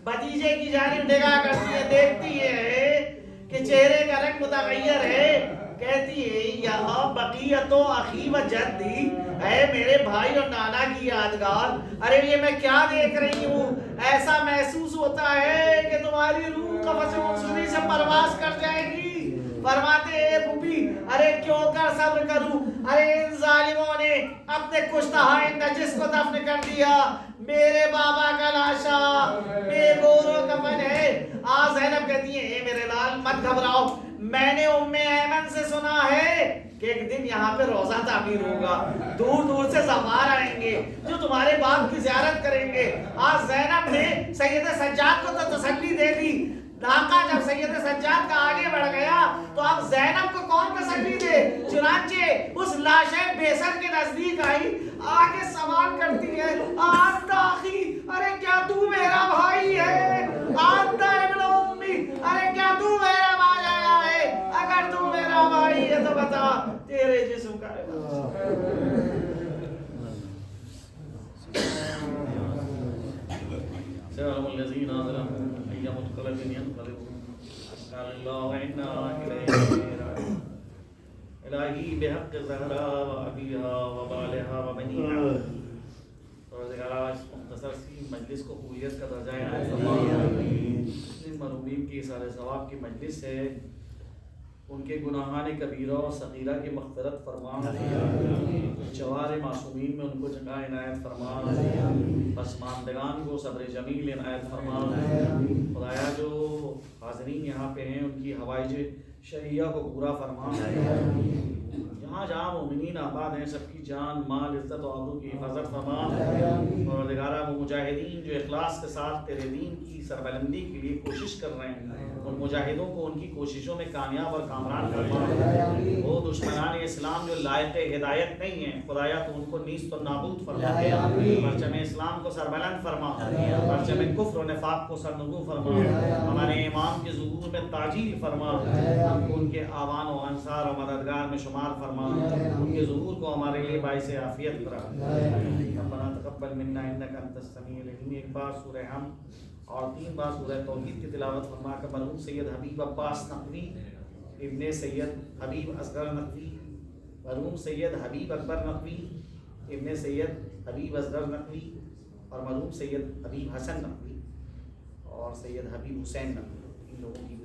بھتیجے کی جانب نگاہ کرتی ہے، دیکھتی ہے کہ چہرے کا رنگ متغیر ہے، کہتی ہے یہاں بقیت و اخی و جدی، اے میرے بھائی اور نانا کی یادگار، ارے یہ میں کیا دیکھ رہی ہوں؟ ایسا محسوس ہوتا ہے کہ تمہاری روح قفس منصوری سے پرواز کر جائے گی۔ فرماتے اے پھوپھی ارے کیوں کر صبر کروں، ارے ان ظالموں نے اپنے کشتہائے نجس کو دفن کر دیا، میرے بابا کا لاشا بے گور و کفن ہے۔ زینب کہتی ہے اے میرے لال مت گھبراؤ، میں نے ام ایمن سے سنا ہے کہ ایک دن یہاں پہ روزہ تعمیر ہوگا، دور دور سے زوار آئیں گے جو تمہارے باپ کی زیارت کریں گے۔ زینب نے سید سجاد کو تو تسلی دے دی، آقا جب سید سجاد کا آگے بڑھ گیا تو اب زینب کو کون تسلی دے؟ چنانچہ اس لاشے بیسر کے نزدیک آئی، آگے سوال کرتی ہے آنتا اخی، ارے کیا تو میرا بھائی ہے؟ آنتا ابن امی، ارے کیا تو میرا بھائی آیا ہے؟ اگر تو میرا بھائی ہے تو بتا تیرے جسم کا سلام الذین ظلموا ای منقلب ینقلبون قال اللہ وإنا الیہ راجعون۔ الہی بحق زہرا و ابیہا و بالہا و بنیہا، پروردگارا اس مختصر سی مجلس کو قبولیت کا درجہ عنایت فرما۔ جن مرحومین کی اثار ثواب کی مجلس ہے ان کے گناہان کبیرہ و صغیرہ کی مغفرت فرما، جوار معصومین میں ان کو جگہ عنایت فرما، پسماندگان کو صبر جمیل عنایت فرما۔ خدایا جو حاضرین یہاں پہ ہیں ان کی حوائج شرعیہ کو پورا فرما، جہاں جہاں مومنین آباد ہیں سب کی جان مال عزت و آبرو کی حفاظت فرما پروردگارہ وہ مجاہدین جو اخلاص کے ساتھ تیرے دین کی سربلندی کے لیے کوشش کر رہے ہیں ان مجاہدوں کو ان کی کوششوں میں کامیاب اور کامران فرما وہ دشمنان اسلام جو لائق ہدایت نہیں ہیں خدایا تو ان کو نیست و نابود فرما پرچم اسلام کو سربلند فرما پرچم کفر و نفاق کو سرنگو فرما ہمارے امام کے ظہور میں تاجیل فرما ہم کو ان کے آوان و انصار و مددگار میں شمار فرما ان کے ظہور کو ہمارے لیے باعث عافیت کرا ربنا تقبل منا انک انت السمیع العلیم ایک بار سورہ ہم اور 3 بار سورہ توحید کی تلاوت فرما کر مرحوم سید حبیب عباس نقوی ابن سید حبیب اصغر نقوی مرحوم سید حبیب اکبر نقوی ابن سید حبیب اصغر نقوی اور مرحوم سید حبیب حسن نقوی اور سید حبیب حسین نقوی ان لوگوں کی